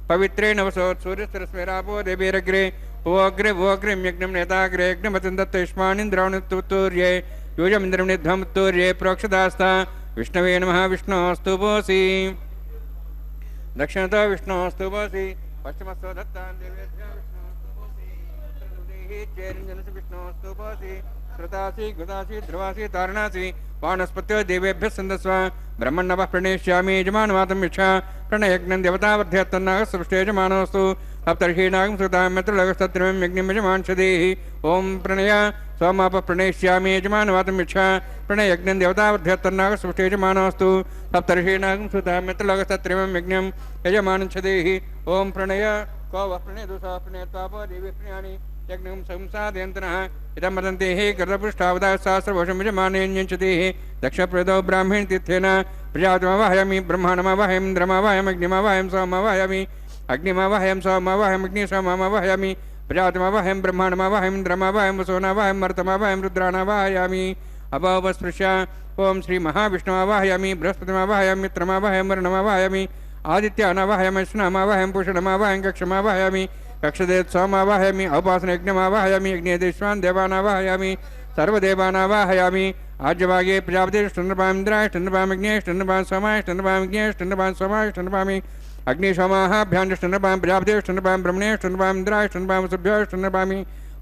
पवित्रेण वसोत् सूर्यस्तरस्मेरापो देवीरग्रे भुवग्रे भुवग्रिं यज्ञं नेताग्रे यज्ञमतिन्दत्तयुष्मानिन्द्रावणित्तूर्ये यूजमिन्द्रं निध्वमुत्तूर्ये प्रोक्षदास्ता विष्णवे नमः विष्णोऽस्तु भोसि दक्षिणतो विष्णोऽस्तु भोसि पश्चिमस्तो दत्तान् देवेभ्यः विष्णोऽस्तु भोसि चेरिञ्जनसि विष्णोऽस्तु भोसि श्रुतासि घृतासि ध्रुवासि तारणासि वानस्पत्यो देवेभ्यः सन्दस्व ब्रह्मण्णवः प्रणेष्यामि यजमानवातं यच्छा प्रणयज्ञं देवतावध्यत्तन्नागः सृष्टेयजमानोऽस्तु सप्तर्षीनागं सुतामित्रलोकस्तत्रैवं यज्ञं यजमानसदेः ओं प्रणय सोमापः प्रणेष्यामि यजमानवातं यच्छा प्रणयज्ञं देवतावध्यत्तन्नागः सृष्टेयजमानोऽस्तु सप्तर्षीनागं सुतामित्रलोकस्तत्रैवं यज्ञं यजमानसदेः ओं प्रणय को वः प्रणयतु सः प्रणयत्वापो देवी प्रणयानि यज्ञं संसादयन्तनः इदं वदन्ति हे गर्भपृष्ठावताः सहस्रवर्षं यजमानेऽन्यञ्चतेः दक्षप्रदो ब्राह्मण तीर्थेन प्रजातमावाहयामि ब्रह्माणमावाहयामि इन्द्रमावाहयामि अग्निमावाहयामि सोममावाहयामि अग्निमावाहयामि सोममावाहयामि अग्निसोममावाहयामि प्रजातमावाहयामि ब्रह्माणमावाहयामि इन्द्रमावाहयामि वसोनावाहयामि मरुतमावाहयामि रुद्राणावाहयामि अभवस्पृश्य ओं श्री महाविष्णुमावाहयामि बृहस्पतिमावाहयामि मित्रमावाहयामि वरुणमावाहयामि आदित्यानावाहयामि स्नामावाहयामि पूषणमावाहयामि कक्षमावाहयामि कक्षदेव सोमावाहयामि औपासनयज्ञमावाहयामि यज्ञेदेश्वान् देवानावाहयामि सर्वदेवानावाहयामि आज्यभागे प्रजापतिष्ठन्नपामिन्द्राष्टन्नपामिज्ञेष्टन्नपां सोमाष्टन्नपामिज्ञेष्टन्नपां सोमाष्टन्नपामि अग्निशोमाभ्यां प्रजापतिष्ठन्नपामि ब्रह्मणेष्ठन्नपामि इन्द्राष्ठन्नपामि सुभ्योष्ठन्नपामि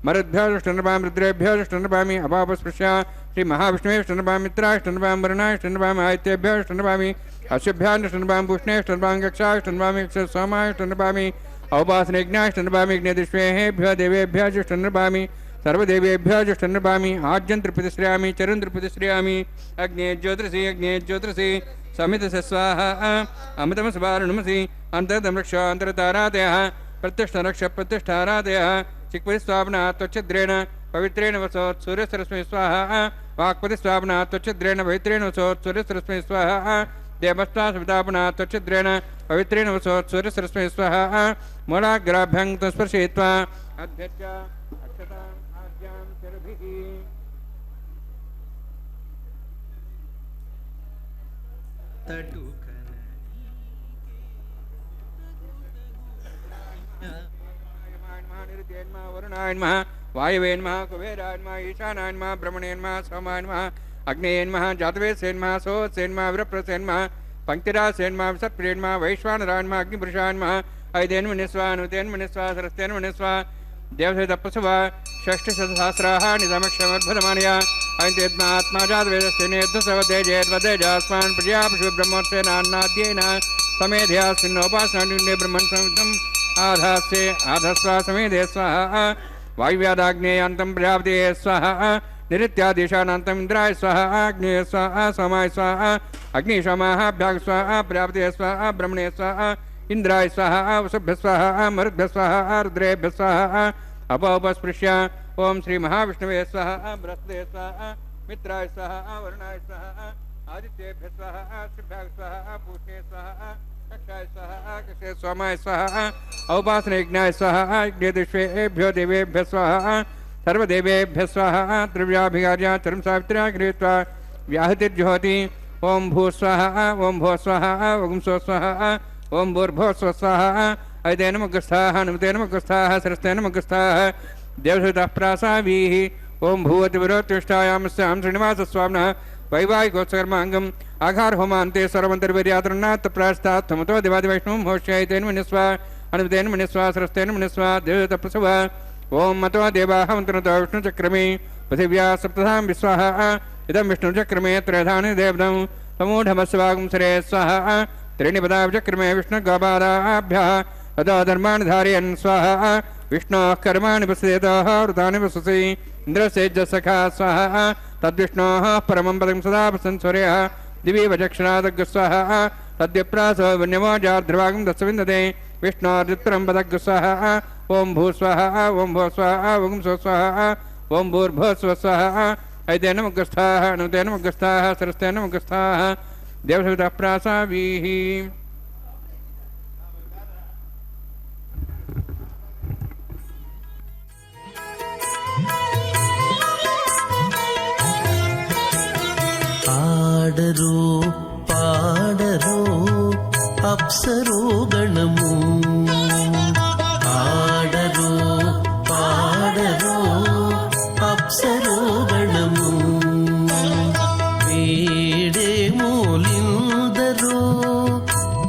मरुद्भ्योष्ठन्नपामि रुद्रेभ्योष्ठन्नपामि अपापस्पृश्य श्री महाविष्णुवेष्ठन्नपामि मित्राष्ठन्नपामि वरुणाष्ठन्नपामि आदित्येभ्योष्ठन्नपामि अश्वभ्याष्ठन्नपामि पुष्णेष्ठन्नपामि गक्षाष्ठन्नपामि सोमाष्ठन्नपामि औपासनयज्ञाष्ठन्नपामि यज्ञदिष्वेभ्यो देवेभ्यो जुष्ठन्नपामि सर्वदेवेभ्यो जुष्ठन्नपामि आज्यं त्रिपतिश्रयामि चरुं त्रिपतिश्रयामि अग्ने ज्योतिषि समितस्य स्वाहा अमृतमस्वारुणमसि अन्तर्दमृक्ष अन्तर्तारादयः प्रतिष्ठारादयः चिक्पतिस्वापनात् त्वच्छिद्रेण पवित्रेण वसोत् सूर्यसरस्मै स्वाहा वाक्पतिस्वापनात् त्वच्छिद्रेण पवित्रेण वसोत् सूर्यसरस्मै स्वाहा देवस्त्वा सवितापनात् त्वच्छिद्रेण पवित्रेण वसोत् सूर्यसरस्मै स्वाहा मूलाग्राभ्यं स्पर्शयित्वा अध्यक्ष अक्षतां आज्ञां शिरभिः वरुणाय नमः वायवे नमः कुबेराय नमः ईशानाय नमः ब्रह्मणे नमः सोमाय नमः अग्नेय नमः जातवेदसे नमः सोत्से नमः विरप्रसे नमः पंक्तिरासे नमः विसत्प्रिये नमः वैश्वानराय नमः अग्निपुरुषाय नमः ऐदेन्मुनिस्वा नुतेन्मुनिस्वा सरस्तेन्मुनिस्वा देवसेतपसुवा षष्ठशतसहस्राः निजमक्षमद्भुतमानया ऐतेत्मात्मा जातवेदस्य नेद्वसवतेजेद्वदेजास्मान् प्रजापशु ब्रह्मोत्सेनान्नाद्येन समेध्यास्मिन्नोपासनान्युन्ने ब्रह्मन् संयुक्तम् आधास्ये आधस्वा समेधे स्वाहा वायुव्यादाग्नेयान्तं प्रजापते स्वाहा निरित्यादिशानान्तम् इन्द्राय स्वाहा अग्नेय स्वाहा सोमाय स्वाहा अग्निशोमाभ्यां स्वाहा प्रजापते स्वाहा ब्रह्मणे स्वाहा इंद्राय स्वाहा वसुभ्य स्वाहा मरुद्भ्य स्वाहा रुद्रेभ्य स्वाहा अपौपस्पृश्य ओम श्री महाविष्णुवे स्वाहा बृहस्पते स्वाहा मित्राय स्वाहा वरुणाय स्वाहा आदित्येभ्य स्वाहा शुभ्याय स्वाहा पूष्णे स्वाहा कक्षाय स्वाहा कक्षे सोमाय स्वाहा औपासनयज्ञाय स्वाहा यज्ञदिष्वेभ्यो देवेभ्य स्वाहा सर्वदेवेभ्य स्वाहा द्रव्याभिगार्या चरम सावित्र्या गृहीत्वा व्याहतिर्जुहोति ओम भू स्वाहा ओम भो स्वाहा ओम सो स्वाहा ओम भूर्भुवः स्वाहा ऐतेन मुखस्थाः नमतेन मुखस्थाः सरस्तेन मुखस्थाः देवसुतः प्रासावीः ओम भूवतिविरोत्तिष्ठायामस्यां श्रीनिवासस्वामिनः वैवाहिकोत्सकर्माङ्गम् आघार होमान्ते सर्वमन्तर्वीर्यातृणात् प्रास्तात् थमतो देवादिवैष्णवं होष्यैतेन मुनिस्वा अनुतेन मुनिस्वा सरस्तेन मुनिस्वा देवतपसुवा ओम मतो देवाः मन्त्रतो विष्णुचक्रमे पृथिव्या सप्तधां विस्वाहा इदं विष्णुचक्रमे त्रयधानि देवदं समूढमस्वागं सरे स्वाहा त्रीणि पदाब्जक्रमे विष्णुगोपादाभ्यः ततो धर्माणि धारयन् स्वाहा विष्णोः कर्माणि पश्येतः वृतानि वससि इन्द्रस्य सखा स्वाहा तद्विष्णोः परमं पदं सदा प्रसंस्वर्यः दिवि वचक्षणादग् स्वाहा तद्विप्रासो वन्यमोजार्ध्रभागं दत्सविन्दते विष्णोर्दित्रं पदग् स्वाहा ओम भू स्वाहा ओम भो स्वाहा ओम सो स्वाहा ओम भूर्भुवः स्वाहा ऐतेन मुखस्थाः अनुतेन मुखस्थाः सरस्तेन मुखस्थाः देवसुतः प्रासावीः ఆడరో పాడరో అప్సరో గణము ఆడరో పాడరో అప్సరో గణము వేడేమూలిందరో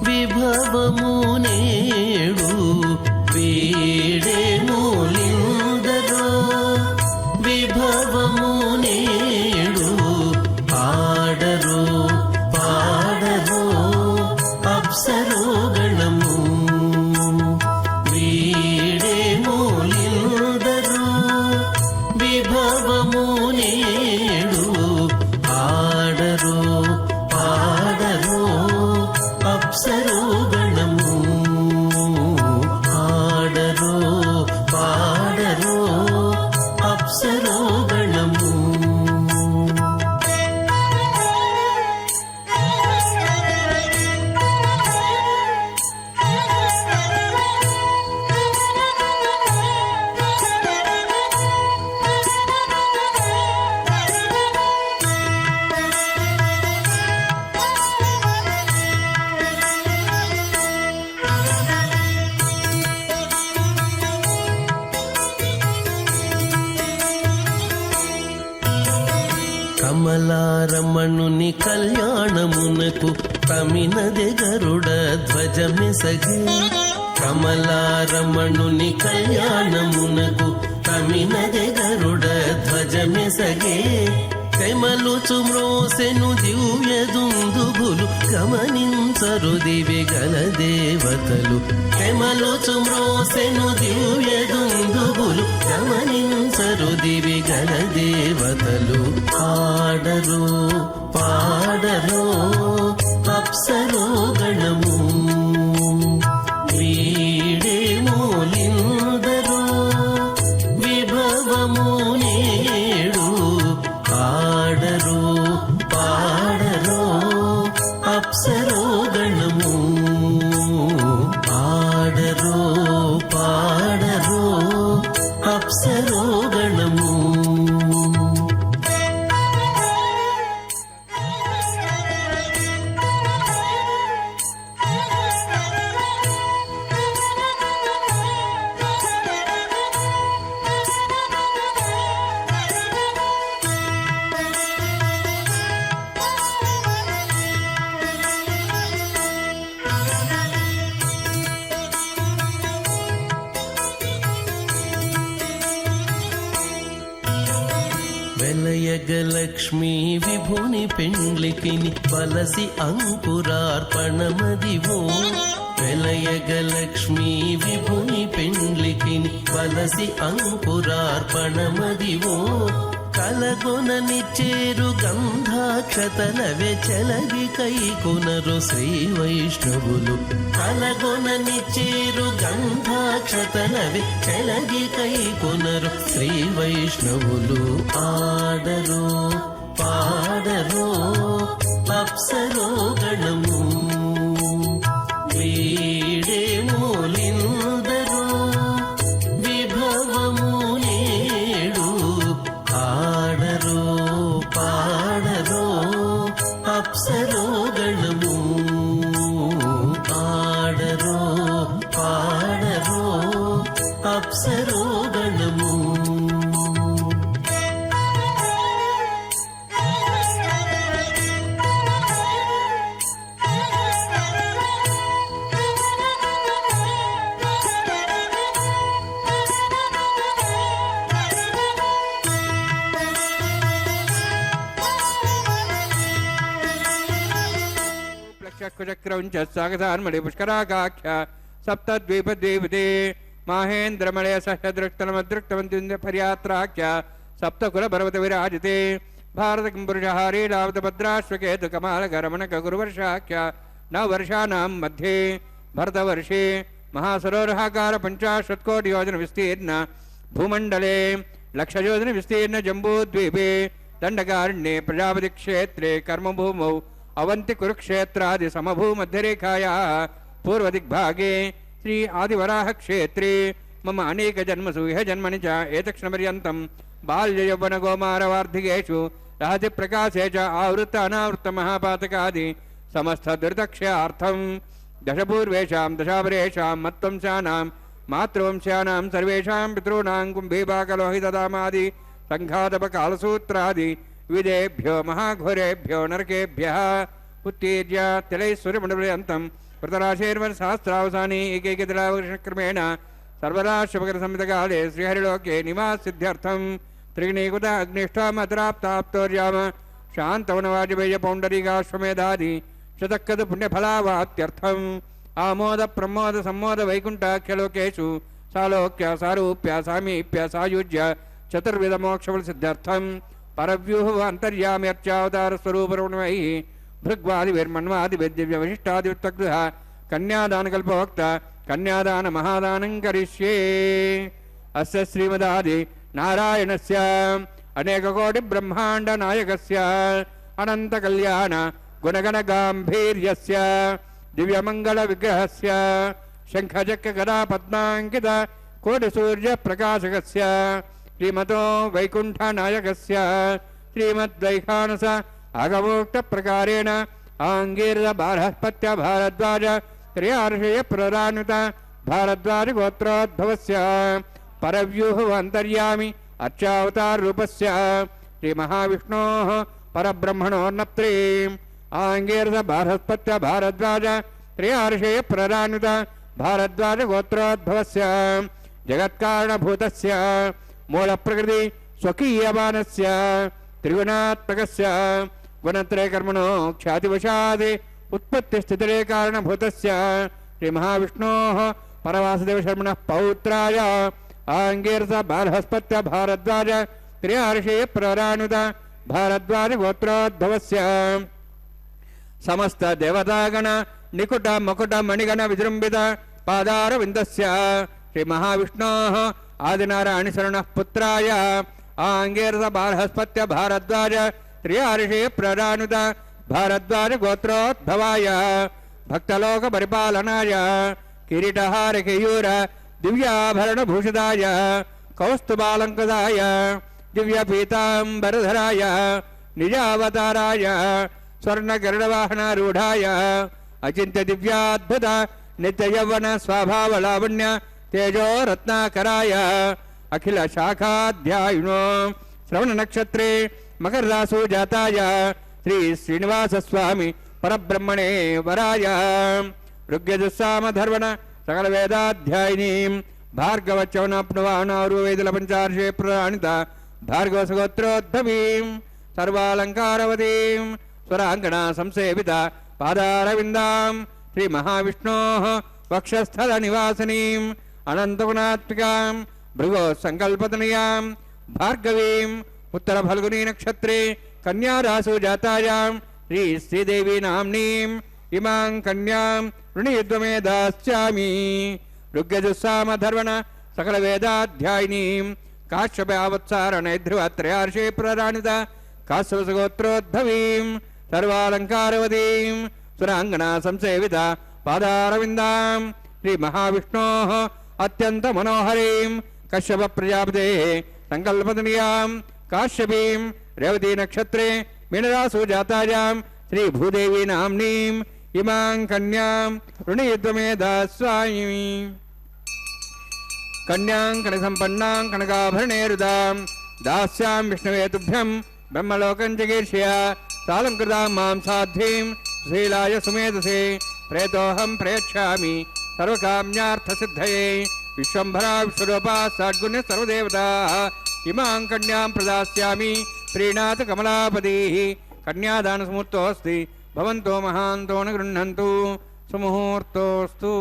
విభవము నేడు వేడేమూలిందరో విభవము నేడు ఆడరో పాడరో అప్సరో గణము వీడేమూలిందరో విభవము నేడు ఆడరో పాడరో అప్సరో గణము ఆడరో పాడరో అప్సరో గణము కమలారమణుని కళ్యాణమునకు తమినదే గరుడ ధ్వజమెసగే కమలారమణుని కళ్యాణమునకు తమినదే గరుడ ధ్వజమెసగే తెమలుచు మ్రోసెను దివ్య దుందుబులు గమనించరు దివి గల దేవతలు తెమలుచు మ్రోసెను దివ్య దుందుబులు గమనించరు దివి గల దేవతలు ఆడరు పాడరు అప్సరో గణము వీడే మూలిందరు విభవము నేడు ఆడరు పాడరు అప్సరో గణము ఆడరు పాడరు అప్సరో గణము వెలయగలక్ష్మీ విభుని పెండ్లికిని వలసి అంకురార్పణమదివో వెలయగలక్ష్మీ విభుని పెండ్లికిని వలసి అంకురార్పణమదివో కలగొనని చేరు గంధాక్షతలవే చెలగి కైకొనరు శ్రీ వైష్ణవులు కలగొనని చేరు గంధాక్షతలవే చెలగి కైకొనరు శ్రీ వైష్ణవులు ఆడరు పాడరు అప్సరో గణము వీడే మూలిందరు విభవము నేడు ఆడరు పాడరు అప్సరో గణము ఆడరు పాడరు అప్సరో గణము చక్రౌంచ సాగసాన్మణి పుష్కరాకాఖ్య సప్తద్వీపద్వీపతే మాహేంద్రమలయ సహ్యదృక్తనమదృక్తమంత్య పర్యాత్రాఖ్య సప్తకుల పర్వత విరాజితే భారత పురుషహారీ లావత భద్రాశ్వకేతు కమాలకరమణక గురువర్షాఖ్య నవవర్షాణం మధ్యే భరతవర్షే మహాసరోరహాకార 50 కోటి యోజన విస్తీర్ణ భూమండలే 1,00,000 యోజన విస్తీర్ణ జంబూద్వీపే దండకారణ్యే ప్రజాపతి క్షేత్రే కర్మభూమౌ అవంతి కురుక్షేత్రాది సమభూమధ్యరేఖాయాः పూర్వదిగ్భాగే శ్రీ ఆదివరాహ క్షేత్రే మమ అనేక జన్మసు ఇహ జన్మని చ ఏతక్షణపర్యంతం బాల్యయౌవన గోమారవార్ధికేషు రహసి ప్రకాశే చ ఆవృత అనావృత మహాపాతకాది సమస్త దురితక్షయార్థం దశపూర్వేషాం దశాపరేషాం మత్వంశానాం మాతృవంశానాం సర్వేషాం పితॄణాం కుంభీపాకలోహితదామాది సంఘాతపకాలసూత్రాది విదేభ్యో మహాఘోరేభ్యో నరకేభ్యః ఉత్తీర్య తిలైశ్వర్యమండపర్యంతం కృతరాశేర్వర్సహస్రావసాని ఏకైకతిలావృషక్రమేణ సర్వరాశుభకర సంహితకాలే శ్రీహరిలోకే నివాసిద్ధ్యర్థం త్రిగుణీకృత అగ్నిష్టామతరాప్తాప్తోర్యామ శాంతవనవాజపేయ పౌండరీకాశ్వమేధాది శతక్కద పుణ్యఫలావాప్త్యర్థం ఆమోద ప్రమోద సమ్మోద వైకుంఠాఖ్యలోకేషు సాలోక్య సారూప్య సామీప్య సాయుజ్య చతుర్విధ మోక్షఫల సిద్ధ్యర్థం పరవ్యూహ అంతర్యామ్యర్చావతార స్వరూపరుణమై భృగ్వాదిర్మన్వాది విద్య విశిష్టాదివృత్తగృహ కన్యాదానకల్పవక్త కన్యాదాన మహాదానం కరిష్యే అస్య శ్రీమదాది నారాయణస్య అనేకకోటి బ్రహ్మాండ నాయకస్య అనంత కళ్యాణ గుణగణ గాంభీర్యస్య దివ్యమంగళ విగ్రహస్య శంఖచక్ర గదా పద్మాంకిత కోటి సూర్య ప్రకాశకస్య శ్రీమతో వైకుంఠ నాయకస్య శ్రీమద్వైఖానస అగమోక్త ప్రకారేణ ఆంగీరద బారహస్పత్య భారద్వాజ త్రయార్షయ ప్రదానుత భారద్వాజ గోత్రోద్భవస్య పరవ్యూహ అంతర్యామి అర్చావతార రూపస్య శ్రీ మహావిష్ణోః పరబ్రహ్మణోర్నప్త్రీం ఆంగీరస బారస్పత్య భారద్వాజ త్రియార్షేయ ప్రరానుత భారద్వాజ గోత్రోద్భవస్య జగత్కారణభూతస్య మూల ప్రకృతి స్వకీయమానస్య త్రిగుణాత్మకస్య గుణత్రయకర్మణో ఖ్యాతివశాద్ ఉత్పత్తి స్థితిరే కారణభూతస్య శ్రీ మహావిష్ణోః పరవాసుదేవ శర్మణః పౌత్రాయ ఆంగీరస బారస్పత్య భారద్వాజ త్రియార్షేయ ప్రరానుత భారద్వాజ గోత్రోద్భవస్య సమస్త దేవతాగణ నికుట మకుట మణిగణ విజృంభిత పాదార విందస్య శ్రీ మహావిష్ణోః ఆదినారాయణ శరణః పుత్రాయ ఆంగీరస బారస్పత్య భారద్వాజ త్రియార్షేయ ప్రరానుత భారద్వాజ గోత్రోద్భవాయ భక్తలోక పరిపాలనాయ కిరీటహార కేయూర దివ్యాభరణ భూషితాయ కౌస్తుభాలంకృతాయ దివ్య పీతాంబరధరాయ నిజావతారాయ స్వర్ణగరుడవాహనారూఢాయ అచింత్య దివ్యాద్భుత నిత్య యవ్వన స్వభావలావణ్య తేజో రత్నాకరాయ అఖిల శాఖాధ్యాయునో శ్రవణ నక్షత్రే మకర రాశో జాతాయ శ్రీ శ్రీనివాస స్వామి పరబ్రహ్మణే వరాయ ఋగ్యజుస్సామధర్వణ సకల వేదాధ్యాయినీం భార్గవచవనప్నువానారువేదుల పంచార్షే ప్రాణిత భార్గవసగోత్రోద్భవీం సర్వాలంకారవతీం స్వరాంగణ సంసేవిత పాదారవిందాం శ్రీ మహావిష్ణోః వక్షస్థల నివాసినీం అనంతగుణాత్మికాం భృగో సంకల్పతనయాం భార్గవీం ఉత్తర ఫల్గుని నక్షత్రే కన్యారాశో జాతాయాం శ్రీ శ్రీదేవి నామ్నీం ఇమాం కన్యాం ఋణయుద్వమే దాస్యామి ఋగ్యజుస్సామధర్వణ సకల వేదాధ్యాయినీం కాశ్యపావత్సారణైధ్రువత్రయార్షే ప్రరాణిత కాశ్యపసగోత్రోద్భవీం సర్వాలంకారవతీం సురాంగణ సంసేవిత పాదారవిందాం శ్రీ మహావిష్ణోః అత్యంత మనోహరీం కశ్యప ప్రజాపతే సంకల్పతనీయాం కాశ్యపీం రేవతీ నక్షత్రే మీనరాశో జాతాయాం శ్రీ భూదేవి నామ్నీం ఇమాం కన్యాం ఋణయుద్వమే దాస్యామి కన్యాం కనక సంపన్నాం కనకాభరణేరుదాం దాస్యాం విష్ణవే తుభ్యం బ్రహ్మలోకం చికీర్ష్య సాలంకృతాం మాం సాధ్వీం శ్రీలాయ సుమేధసే ప్రేతోహం ప్రేక్షామి సర్వకామ్యార్థసిద్ధయే విశ్వంభరా విశ్వరూపా సద్గుణ సర్వదేవతా ఇమాం కన్యాం ప్రదాస్యామి ప్రీణాత్ కమలాపతి కన్యాదాన సముహూర్తోస్తి భవంతో మహాంతో న గృహ్ణంతు సుముహూర్తోస్తు.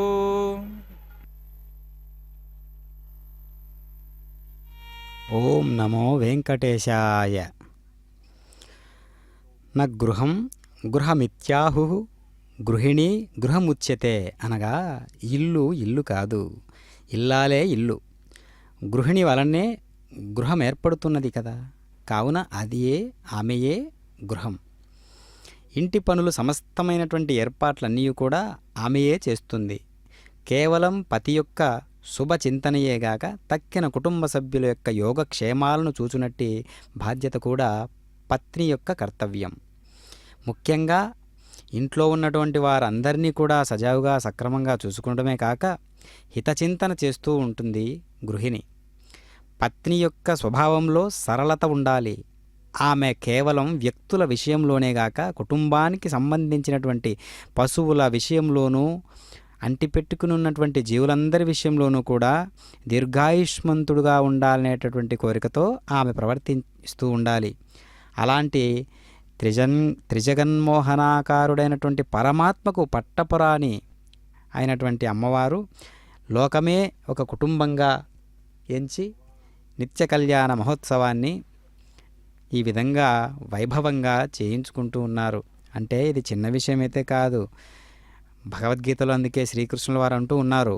ఓం నమో వెంకటేశాయ. న గృహం గృహమిత్యాహు గృహిణి గృహముచ్యతే అనగా ఇల్లు ఇల్లు కాదు, ఇల్లాలే ఇల్లు. గృహిణి వలనే గృహం ఏర్పడుతున్నది కదా, కావున అదియే ఆమెయే గృహం. ఇంటి పనులు సమస్తమైనటువంటి ఏర్పాట్లన్నీ కూడా ఆమెయే చేస్తుంది. కేవలం పతి యొక్క శుభచింతనయేగాక తక్కిన కుటుంబ సభ్యుల యొక్క యోగక్షేమాలను చూచునట్టి బాధ్యత కూడా పత్ని యొక్క కర్తవ్యం. ముఖ్యంగా ఇంట్లో ఉన్నటువంటి వారందరినీ కూడా సజావుగా సక్రమంగా చూసుకుంటమే కాక హితచింతన చేస్తూ ఉంటుంది గృహిణి. పత్ని యొక్క స్వభావంలో సరళత ఉండాలి. ఆమె కేవలం వ్యక్తుల విషయంలోనే గాక కుటుంబానికి సంబంధించినటువంటి పశువుల విషయంలోనూ అంటిపెట్టుకుని ఉన్నటువంటి జీవులందరి విషయంలోనూ కూడా దీర్ఘాయుష్మంతుడుగా ఉండాలనేటటువంటి కోరికతో ఆమె ప్రవర్తిస్తూ ఉండాలి. అలాంటి త్రిజగన్మోహనాకారుడైనటువంటి పరమాత్మకు పట్టపురాణి అయినటువంటి అమ్మవారు లోకమే ఒక కుటుంబంగా ఎంచి నిత్య కళ్యాణ మహోత్సవాన్ని ఈ విధంగా వైభవంగా చేయించుకుంటూ ఉన్నారు. అంటే ఇది చిన్న విషయమైతే కాదు. భగవద్గీతలో అందుకే శ్రీకృష్ణుల వారు అంటూ ఉన్నారు,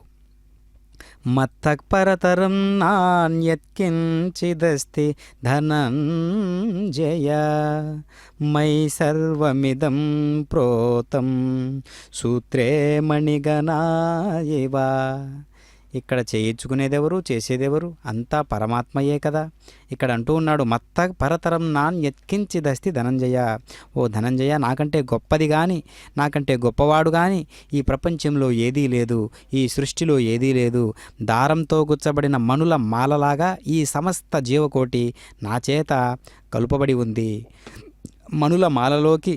మత్తపరతరం నాన్యత్కించిదస్తి ధనంజయ మై సర్వమిదం ప్రోతం సూత్రే మణిగణాయవ. ఇక్కడ చేయించుకునేదెవరు, చేసేదెవరు? అంతా పరమాత్మయే కదా. ఇక్కడ అంటూ ఉన్నాడు, మత్త పరతరం నాన్ యత్కించిదస్తి ధనంజయ. ఓ ధనంజయ, నాకంటే గొప్పది కానీ నాకంటే గొప్పవాడు కానీ ఈ ప్రపంచంలో ఏదీ లేదు, ఈ సృష్టిలో ఏదీ లేదు. దారంతో గుచ్చబడిన మణుల మాలలాగా ఈ సమస్త జీవకోటి నా చేత కలుపబడి ఉంది. మణుల మాలలోకి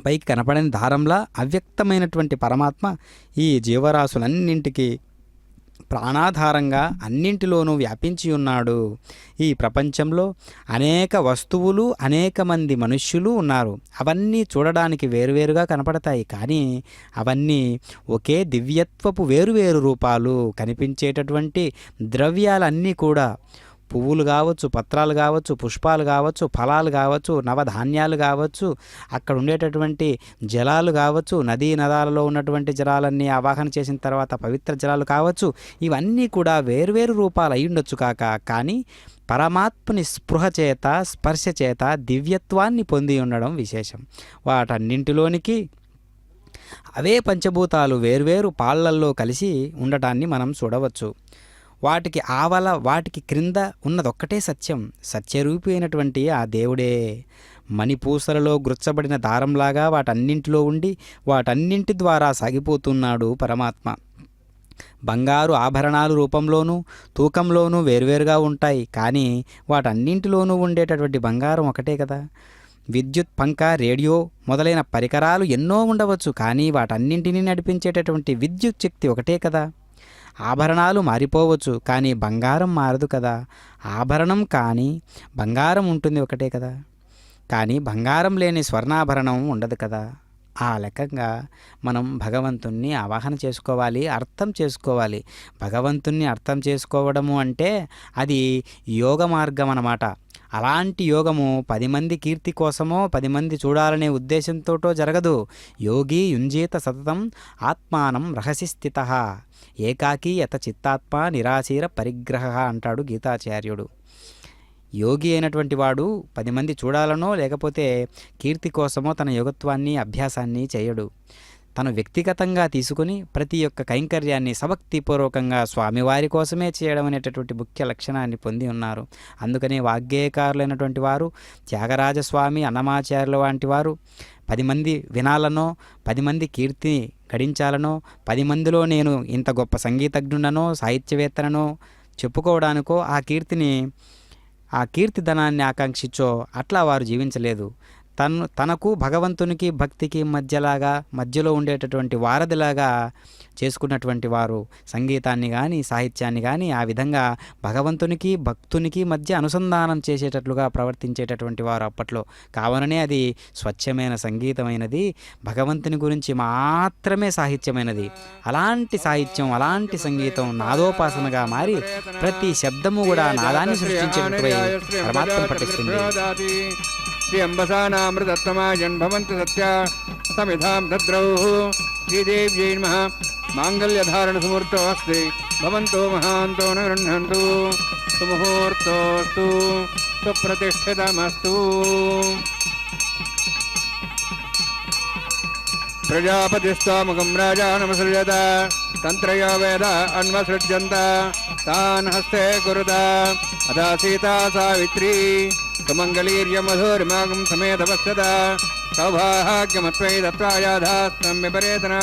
పైకి కనపడని దారంలా అవ్యక్తమైనటువంటి పరమాత్మ ఈ జీవరాశులన్నింటికి ప్రాణాధారంగా అన్నింటిలోనూ వ్యాపించి ఉన్నాడు. ఈ ప్రపంచంలో అనేక వస్తువులు, అనేక మంది మనుష్యులు ఉన్నారు. అవన్నీ చూడడానికి వేరువేరుగా కనపడతాయి, కానీ అవన్నీ ఒకే దివ్యత్వపు వేరువేరు రూపాలు. కనిపించేటటువంటి ద్రవ్యాలన్నీ కూడా పువ్వులు కావచ్చు, పత్రాలు కావచ్చు, పుష్పాలు కావచ్చు, ఫలాలు కావచ్చు, నవధాన్యాలు కావచ్చు, అక్కడ ఉండేటటువంటి జలాలు కావచ్చు, నదీ నదాలలో ఉన్నటువంటి జలాలన్నీ ఆవాహన చేసిన తర్వాత పవిత్ర జలాలు కావచ్చు, ఇవన్నీ కూడా వేర్వేరు రూపాలు అయి ఉండొచ్చు కానీ పరమాత్మని స్పృహ చేత, స్పర్శ చేత దివ్యత్వాన్ని పొంది ఉండడం విశేషం. వాటన్నింటిలోనికి అవే పంచభూతాలు వేర్వేరు పాళ్ళల్లో కలిసి ఉండటాన్ని మనం చూడవచ్చు. వాటికి ఆవల, వాటికి క్రింద ఉన్నదొక్కటే సత్యం. సత్యరూపి అయినటువంటి ఆ దేవుడే మణిపూసలలో గుచ్చబడిన దారంలాగా వాటన్నింటిలో ఉండి వాటన్నింటి ద్వారా సాగిపోతున్నాడు పరమాత్మ. బంగారు ఆభరణాలు రూపంలోనూ తూకంలోనూ వేర్వేరుగా ఉంటాయి, కానీ వాటన్నింటిలోనూ ఉండేటటువంటి బంగారం ఒకటే కదా. విద్యుత్, పంఖ, రేడియో మొదలైన పరికరాలు ఎన్నో ఉండవచ్చు, కానీ వాటన్నింటినీ నడిపించేటటువంటి విద్యుత్ శక్తి ఒకటే కదా. ఆభరణాలు మారిపోవచ్చు, కానీ బంగారం మారదు కదా. ఆభరణం కానీ బంగారం ఉంటుంది ఒకటే కదా, కానీ బంగారం లేని స్వర్ణాభరణం ఉండదు కదా. ఆ లెక్కగా మనం భగవంతుణ్ణి ఆవాహన చేసుకోవాలి, అర్థం చేసుకోవాలి. భగవంతుణ్ణి అర్థం చేసుకోవడము అంటే అది యోగ మార్గం అన్నమాట. అలాంటి యోగము 10 మంది కీర్తి కోసమో 10 మంది చూడాలనే ఉద్దేశంతోటో జరగదు. యోగి యుంజీత సతతం ఆత్మానం రహసి స్థితః ఏకాకీ యత చిత్తాత్మ నిరాశీర పరిగ్రహ అంటాడు గీతాచార్యుడు. యోగి అయినటువంటి వాడు 10 మంది చూడాలనో లేకపోతే కీర్తి కోసమో తన యోగత్వాన్ని, అభ్యాసాన్ని చేయడు. తను వ్యక్తిగతంగా తీసుకుని ప్రతి ఒక్క కైంకర్యాన్ని సభక్తిపూర్వకంగా స్వామివారి కోసమే చేయడం అనేటటువంటి ముఖ్య లక్షణాన్ని పొంది ఉన్నారు. అందుకనే వాగ్గేయకారులైనటువంటి వారు, త్యాగరాజస్వామి, అన్నమాచార్యుల వంటి వారు 10 మంది వినాలనో, 10 మంది కీర్తి గడించాలనో, 10 మందిలో నేను ఇంత గొప్ప సంగీతజ్ఞుడనో, సాహిత్యవేత్తనో చెప్పుకోవడానికో ఆ కీర్తిధనాన్ని ఆకాంక్షించో అట్లా వారు జీవించలేదు. తనకు భగవంతునికి భక్తికి మధ్యలో ఉండేటటువంటి వారధిలాగా చేసుకున్నటువంటి వారు సంగీతాన్ని కానీ సాహిత్యాన్ని కానీ ఆ విధంగా భగవంతునికి భక్తునికి మధ్య అనుసంధానం చేసేటట్లుగా ప్రవర్తించేటటువంటి వారు అప్పట్లో. కావుననే అది స్వచ్ఛమైన సంగీతమైనది, భగవంతుని గురించి మాత్రమే సాహిత్యమైనది. అలాంటి సాహిత్యం, అలాంటి సంగీతం నాదోపాసనగా మారి ప్రతి శబ్దము కూడా నాదాన్ని సృష్టించేటటువంటి పరమాత్మను పఠిస్తుంది. శ్రీంబసానామృతత్తమాజన్భవంతు సత్య సమిధాం దద్రౌ శ్రీదేవ్యై నమః. మాంగళ్యధారణ సుమూర్తోస్తి భవంతో మహాంతో న గృహ్ణन्तు సుముహూర్తోస్తు సుప్రతిష్ఠితమస్తు. ప్రజాపతిస్త్వాముఖం రాజానమసృజత తంత్రయో వేద అన్వసృజ్యంత తాన్ హస్తే కురుత అదా సీతా సావిత్రీ సుమంగళీర్యమధుర్మాగం సమేతవత్సద సౌభాగ్యమత్వై దత్తాయాధాస్తం విపరేతన.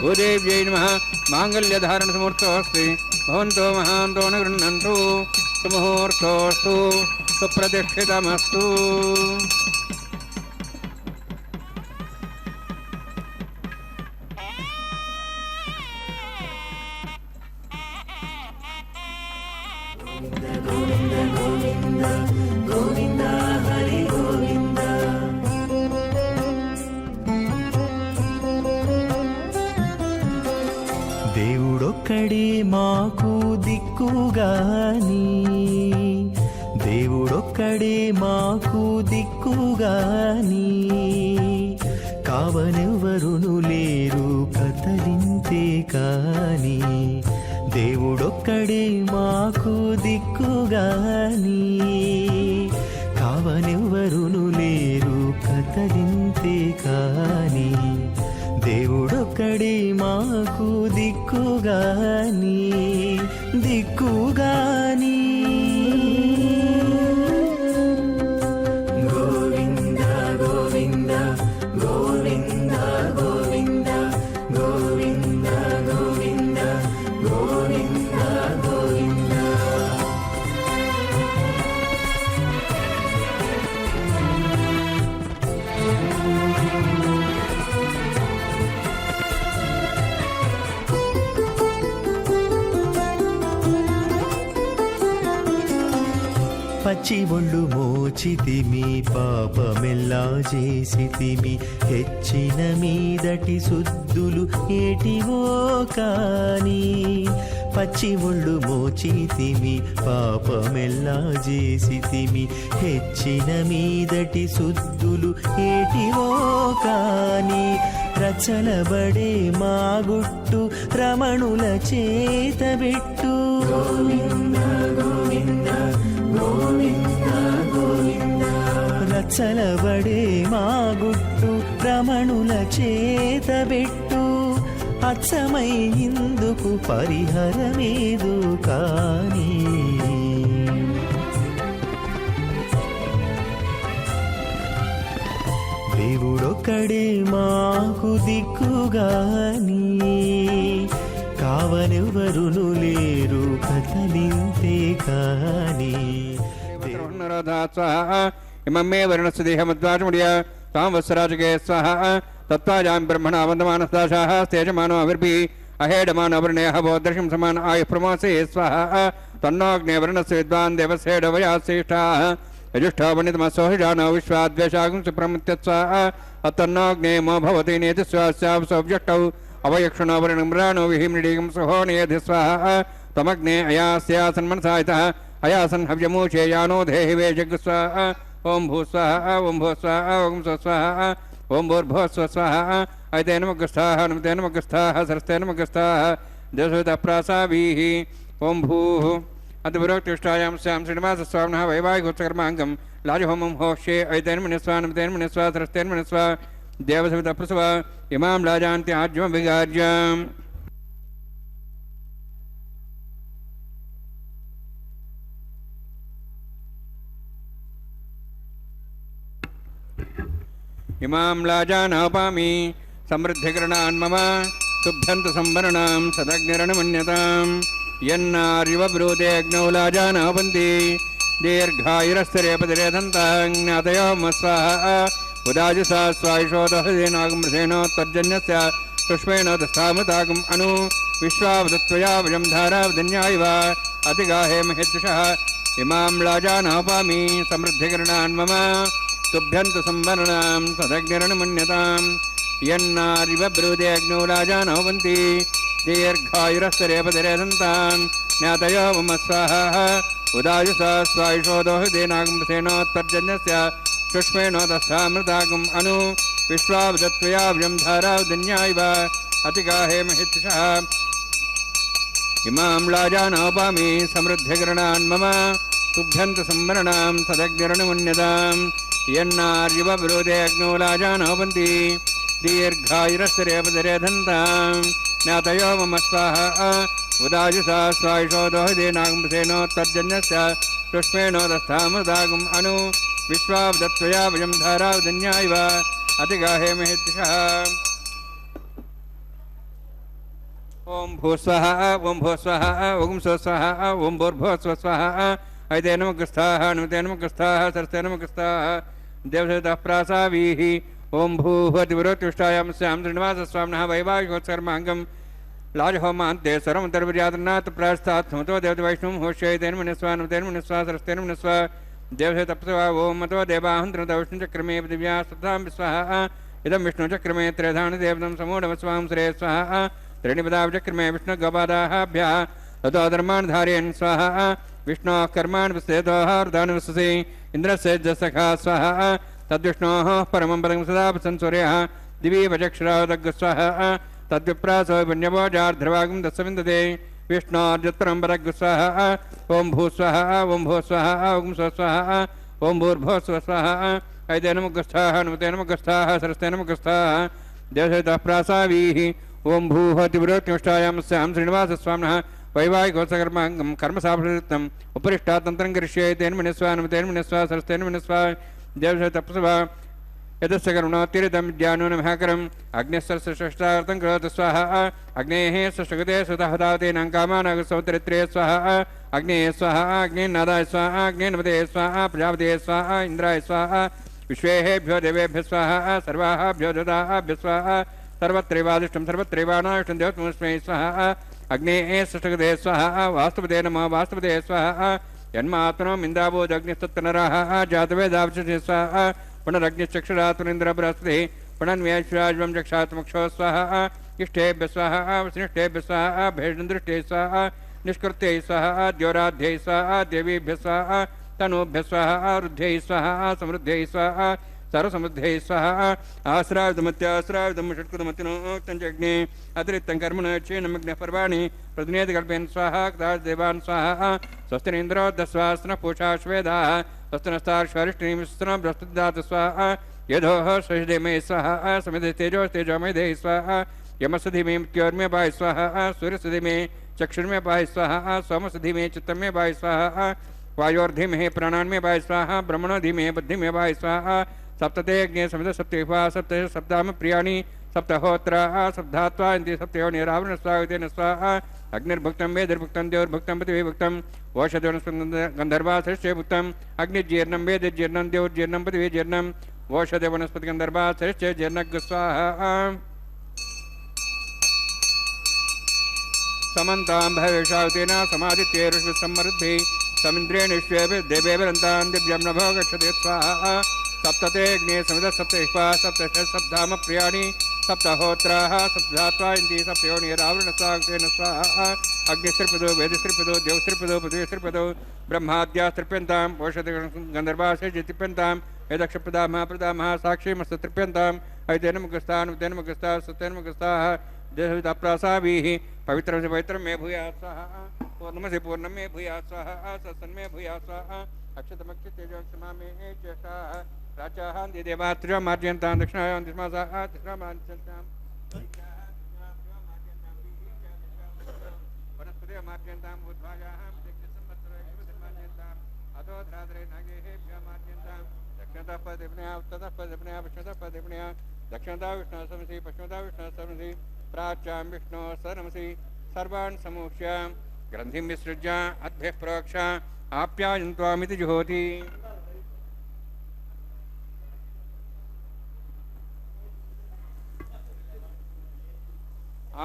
భూదేవ్యై నమః. మాంగళ్యధారణ సమూర్తోస్తి భవంతో మహాంతో న గృహ్ణन्तు సుముహూర్తోస్తు సుప్రతిష్ఠితమస్తు. దేవుడొక్కడే మాకు దిక్కుగాని, దేవుడొక్కడే మాకు దిక్కుగాని, కావనెవ్వరును లేరు కదలింతే కాని. దేవుడొక్కడే మాకు దిక్కుగాని, కావనెవ్వరును లేరు కదలింతే కాని. దేవుడొక్కడే మాకు దిక్కుగాని, దిక్కుగాని. గోవింద గోవింద గోవింద గోవింద గోవింద గోవింద గోవింద గోవింద. పచ్చి ఒళ్ళు మోచితిమి పాపమెల్లా చేసితిమి హెచ్చిన మీదటి శుద్ధులు ఏటివో కాని పచ్చి ఒళ్ళు మోచితిమి పాపమెల్లా చేసితిమి హెచ్చిన మీదటి శుద్ధులు ఏటివో కాని రచలబడే మా గుట్టు రమణుల చేతబెట్టు రచలబడే మా గుట్టు రమణుల చేతబెట్టు అచ్చమై ఇందుకు పరిహరమేదు కాని దేవుడొక్కడే మాకు దిక్కుగాని కావనెవరును లేరు కథలింతే కాని ఇమం మే వర్ణస్సు దేహమద్వాచముడియ తాం వత్సరాజకే స్వాహ తత్వాజాం బ్రహ్మణ వందమానస్తాశాః తేజమానో అవిర్భి అహేడమానో వర్ణేః బోధర్షం సమాన ఆయుః ప్రమోసే స్వాహ తన్నోగ్నే వర్ణస్సు విద్వాన్ దేవసేడవయాశ్రేష్ఠాః యజుష్ఠా పండితమసోహిజానో విశ్వాద్వేషాగం సుప్రముత్యత్స్వాహ అతన్నోగ్నే మో భవతి నేతి స్వాస్యావసోబ్జక్టౌ అవయక్షణో వర్ణమ్రాణో విహిమ్నిడీగం సుహో నేధి స్వాహ తమగ్నే అయాస్యాసన్మనసాయితః అయాసన్ హవ్యమూచేయానో దేహి వేజగ్ స్వాహ ఓం భూ స్వాహ ఓం భూ స్వాహ ఓం స్వస్వాహ ఓం భూర్భో స్వస్వాహ ఐతేన మగ్స్థాః నమతేన మగ్స్థాః సరస్తేన మగ్స్థాః దేశవిత ప్రాసావీః ఓం భూః అతివిరోక్తిష్టాయాం స్యాం శ్రీనివాసస్వామినः వైవాహికోత్సకర్మాంగం లాజహోమం హోష్యే ఐతేన మనిస్వా నమతేన మనిస్వా సరస్తేన మనిస్వా దేవసవిత ప్రసవ ఇమాం లాజాంతి ఆజ్యం విగాజ్యం ఇమాం లాజానాపామి సమృద్ధికరణాన్ మమ తుభ్యంత సంవరణాం సదగ్నిరణమన్యతాం యన్నార్యవ బ్రూతే అగ్నౌ లాజానాపంతి దీర్ఘాయురస్థిరేపతిరేధంతాజ్ఞాతయో మస్వాహ ఉదాజసా స్వాయుషోదహదేనాగమృసేనోత్తర్జన్యస్య పుష్పేణ దస్థామతాగం అను విశ్వావదత్వయా వజం ధారావధన్యాయివ అతిగాహే మహిద్విషః ఇమాం లాజానాపామి సమృద్ధికరణాన్ మమ తుభ్యంత సంవరణాం సదగ్నిరణమన్యతాం యన్నారివ బ్రూదే అగ్నౌ రాజానవంతి దీర్ఘాయురస్థిరేపతిరేధంతాం జ్ఞాతయో మమ స్వాహ ఉదాయుసా స్వాయుషోదోహదేనాగమృసేనోత్తర్జన్యస్య పుష్పేణోదస్థామృతాగం అను విశ్వావదత్వయా వ్యం ధారావధన్యాయివ అతిగాహే మహిద్విషః ఇమాం లాజానాపామి సమృద్ధికరణాన్ మమ తుభ్యంత సంవరణాం సదగ్నిరణమన్యతాం యన్నార్యవ బ్రూదే అగ్నౌ రాజానవంతి దీర్ఘాయురస్థిరేపతిరేధంతాం జ్ఞాతయో మమ స్వాహ ఉదాయుసా స్వాయుషోదోహదేనాగమృసేనోత్తర్జన్యస్య పుష్పేణోదస్థామృతాగం అను విశ్వావదత్వయా వయం ధారావధన్యాయివ అతిగాహే మహిద్విషః ఓం భూస్వః ఓం భూస్వః ఓం స్వస్వః ఓం భూర్భువః స్వస్వః ఐతేన మగ్స్థాః నమతేన మగ్స్థాః సరస్తేన మగ్స్థాః దేవసేతః ప్రాసావీః ఓం భూః అతివిరోక్తిష్టాయాం స్యాం శ్రీనివాసస్వామినः వైవాహికోత్సకర్మాంగం లాజహోమాంతే సర్వమంతర్విజాతనాథ్ ప్రాస్తాత్ సమతో దేవత వైష్ణవం హోష్యైతేన మనిస్వా నమతేన మనిస్వా సరస్తేన మనిస్వా దేవసేతప్సవా ఓం మతో దేవాహంత్రత విష్ణుచక్రమే దివ్యా శ్రద్ధాం విస్వాహ ఇదం విష్ణుచక్రమే త్రేధాని దేవతం సమూఢమస్వాం శ్రే స్వాహ త్రీణిపదాచక్రమే విష్ణుగోపాదాభ్యः ततो धर्मान् धारयन् स्वाहा विष्णोः कर्मान् विश्लेतोः वृतान् विश्वसि इन्द्रस्य सखा स्वाहा तद्विष्णोः परमं पदं सदा संसूर्यः दिवि वचक्षरावदग् स्वाहा तद्विप्रासो पुण्यभोजार्ध्रवागं दस्सविन्दते विष्णोर्जुत्परं पदग् स्वाहा ओं भूस्वाहा ओं भूस्वाहा ओं स्वस्वाहा ओं भूर्भुवः स्वस्वाहा ऐतेन मुखस्थाः नमतेन मुखस्थाः सरस्तेन मुखस्थाः देवसेतः प्रासावीः ओं भूः तिविरोक्तिष्ठायां स्यां श्रीनिवासस्वामिनः वैवाहिकोत्सकर्मांगं कर्मसाफलयुक्तम् उपरिष्टातन्त्रं करिष्ये तेन मनिस्वा नमतेन मनिस्वा सरस्तेन मनिस्वा देवसेतप्सवा यतस्य करुणोत्तीरितं विद्यानो नमःकरम् अग्निस्तस्य षष्ठार्थं करोतु स्वाहा अग्नेः षष्ठगते सुतहतावतेन कामानागसौतरित्रे स्वाहा अग्नेः स्वाहा अग्नेन्नादाय स्वाहा अग्नेन्नमते स्वाहा प्रजापते स्वाहा इन्द्राय स्वाहा विश्वेभ्यो देवेभ्यः स्वाहा सर्वाभ्यो ददाभ्यः स्वाहा सर्वत्रैवादिष्टं सर्वत्रैवानाष्टं देवतमस्मै स्वाहा अग्नेः षष्ठगते स्वाहा वास्तुपते नमः वास्तुपते स्वाहा जन्मात्मनो मिन्दाबोधग्निस्तत्तनरः जातवेदावशे स्वाहा पुनरग्निश्चक्षुरात्मनिन्द्र बृहस्पतिः पुनन्वेश्वराज्वं चक्षात्मक्षो स्वाहा इष्टेभ्य स्वाहा वसिष्ठेभ्य स्वाहा भेषदृष्टे स्वाहा निष्कृत्यै स्वाहा द्योराध्यै स्वाहा देवीभ्य स्वाहा तनूभ्य स्वाहा रुद्ध्यै स्वाहा समृद्ध्यै स्वाहा सर्वसमृद्ध्यै स्वाहा आश्राविदमत्याश्राविदं षट्कृतमतिनोक्तञ्जग्ने अतिरिक्तं कर्मण चेन्नमग्नः पर्वाणि प्रतिनेति कल्पयन् स्वाहा देवान् स्वाहा स्वस्तिनीन्द्रो दस्वास्नः पूषा श्वेदाः स्वस्तिनस्तार्श्वरिष्ठिनिमिस्त्रं बृहस्पतिदात स्वाहा यधोः सहिदे मे स्वाहा समिधे तेजो तेजोमयधे स्वाहा यमसधि मे मृत्योर्मे पाहि स्वाहा सूर्यसधि मे चक्षुर्मे पाहि स्वाहा सोमसधि मे चित्तमे पाहि स्वाहा वायोर्धिमहे प्राणान्मे पाहि स्वाहा ब्रह्मणोधिमहे बुद्धिमे पाहि स्वाहा सप्तते अग्ने समिध सप्तविभा सप्त सप्ताम प्रियाणि सप्तहोत्रा सप्तात्वा इंद्रिय सप्तयो निरावरण स्वागतेन स्वाहा अग्निर्भुक्तं वेदिर्भुक्तं देवैर्भुक्तं पृथिवीर्भुक्तं ओषधिवनस्पतिं गन्धर्वा सृष्टे भुक्तं अग्निजीर्णं वेदिर्जीर्णं देवैर्जीर्णं पृथिवीर्जीर्णं ओषधि वनस्पति गन्धर्वा सृष्टे जीर्णज्ञ स्वाहा समन्तां भवेशावतेन समादित्यैरुष्विसम्मरुद्भिः समिन्द्रेणिष्वेभिः देवेभिरन्तान् दिव्यं नभो गच्छते स्वाहा सप्तते अग्ने समिध सप्तविपा सप्त सप्ताम प्रियाणि सप्तहोत्राः सप्तात्वा इन्द्रिय सप्तयो निरावरण स्वागतेन स्वाहा अग्निस्त्रिपदो वेदस्त्रिपदो देवस्त्रिपदो पृथ्वीस्त्रिपदो ब्रह्माद्यास्त्रिप्यन्ताम् ओषधि गन्धर्वाशेजित्रिप्यन्ताम् वेदक्षप्रदामः प्रदामः साक्षीमस्तृप्यन्ताम् ऐतेन मुखस्तान् उतेन मुखस्ताः सतेन मुखस्ताः देहविताप्रासाभिः पवित्रं से पवित्रं मे भूयात् स्वाहा पूर्णं से पूर्णं मे भूयात् स्वाहा सत्सन् मे भूयात् स्वाहा अक्षतमक्षतेजोक्षमा मे चेष्टाः राचाः देवात्र्यं मार्जयन्तां दक्षिणायां दिशमासाः तिस्रामार्जयन्तां वनस्पतयः मार्जयन्ताम् उद्भाजाः अधोध्राद्रे नागेभ्यः मार्जयन्तां दक्षिणतः पदिप्नया उत्तरतः पदिप्नया पश्चिमतः पदिप्नया दक्षिणतः विष्णुः समसि पश्चिमतः विष्णुः समसि प्राच्यां विष्णोः सरमसि सर्वान् समूह्य ग्रन्थिं विसृज्य अद्भिः प्रोक्ष आप्यायन्त्वामिति जुहोति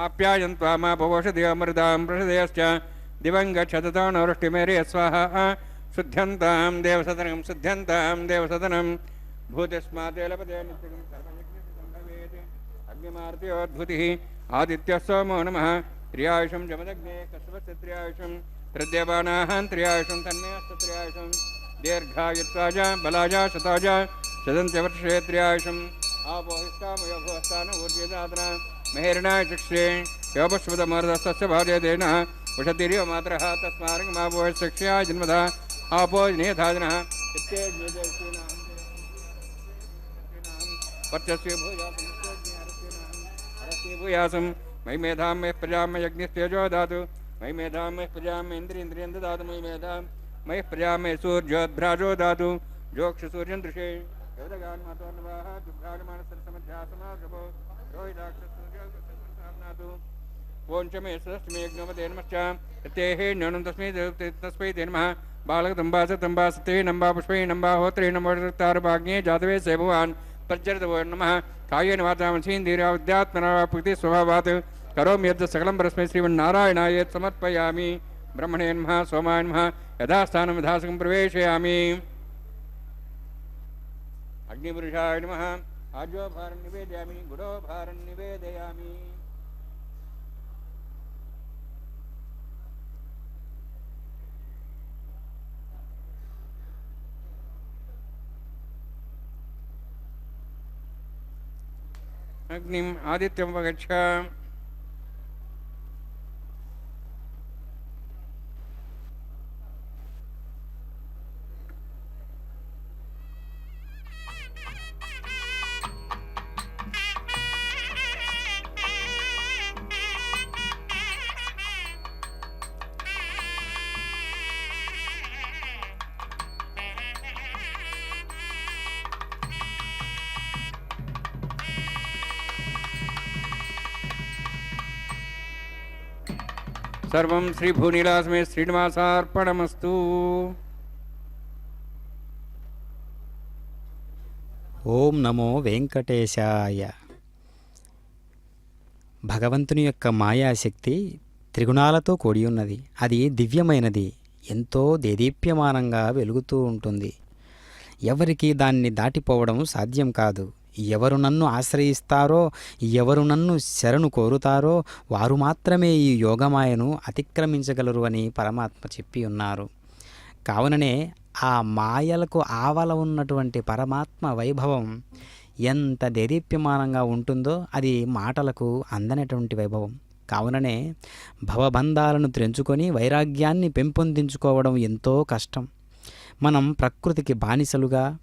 आप्यायन्त्वामापवोषधयमृदां प्रषदयश्च दिवं गच्छततो नवृष्टिमेरे स्वाहा शुद्ध्यन्तां देवसदनं शुद्ध्यन्तां देवसदनं भूतिस्मादेलपदे भवेत् अग्निमार्त्योद्भुतिः आदित्यः सोमो नमः त्र्यायुषं जमदग्ने कस्वस्य त्र्यायुषं प्रद्यमानाः त्र्यायुषं तन्मेऽस्तु त्र्यायुषं दीर्घायुत्वाज बलाज शताज सदन्त्यवर्षे त्र्यायुषम् आपोहिष्टामयोभोस्तान ऊर्जेदाद्रा मेहर्णाय चक्षे योपश्वतमर्दस्तस्य भार्यदेन उषतिरिव मातरः तस्मार्गमापोहिष्यक्षया जन्मधा आपोजनेथाजनः वर्चस्वे भूयासं मयि मेधां मयि प्रजां मयि अग्निस्तेजो दातु मयि मेधां मयि प्रजां मयि इन्द्रियं ददातु मयि मेधां मयि प्रजां मयि सूर्योद्भ्राजो दातु जोक्षसूर्यं दृशे योदगान् मातोर्नवाः दुग्धागमानसरसमध्यासमागमो रोहिदाक्षसूर्योनातु पोञ्चमे सदष्टमे यज्ञोपते नमश्च तेः न्यूनं तस्मै ते नमः बालकतम्बासतम्बासते नम्बा पुष्पै नम्बा होत्रे नमोतारभाग्ये जातवे से भगवान् प्रज्जरतवो नमः कायेन वाचा मनसेन्द्रियाद्यात्मना प्रकृति स्वभावात् करोमि यद् सकलं परस्मै श्रीमन्नारायणाय समर्पयामि ब्रह्मणे नमः सोमाय नमः यथास्थानं यथासकं प्रवेशयामि अग्निपुरुषाय नमः आज्यो भारं निवेदयामि गुडो भारं निवेदयामि अग्निम आदित्यम वगच्छ सर्वं श्री भूनीलास्मे श्रीनिवासार्पणमस्तु। ఓం నమో వెంకటేశాయ. భగవంతుని యొక్క మాయాశక్తి త్రిగుణాలతో కూడి ఉన్నది. అది దివ్యమైనది. ఎంతో దేదీప్యమానంగా వెలుగుతూ ఉంటుంది. ఎవరికి దాన్ని దాటిపోవడం సాధ్యం కాదు. ఎవరు నన్ను ఆశ్రయిస్తారో, ఎవరు నన్ను శరణు కోరుతారో వారు మాత్రమే ఈ యోగమాయను అతిక్రమించగలరు అని పరమాత్మ చెప్పి ఉన్నారు. కావుననే ఆ మాయలకు ఆవల ఉన్నటువంటి పరమాత్మ వైభవం ఎంత దేదీప్యమానంగా ఉంటుందో అది మాటలకు అందనటువంటి వైభవం. కావుననే భవబంధాలను త్రెంచుకొని వైరాగ్యాన్ని పెంపొందించుకోవడం ఎంతో కష్టం. మనం ప్రకృతికి బానిసలుగా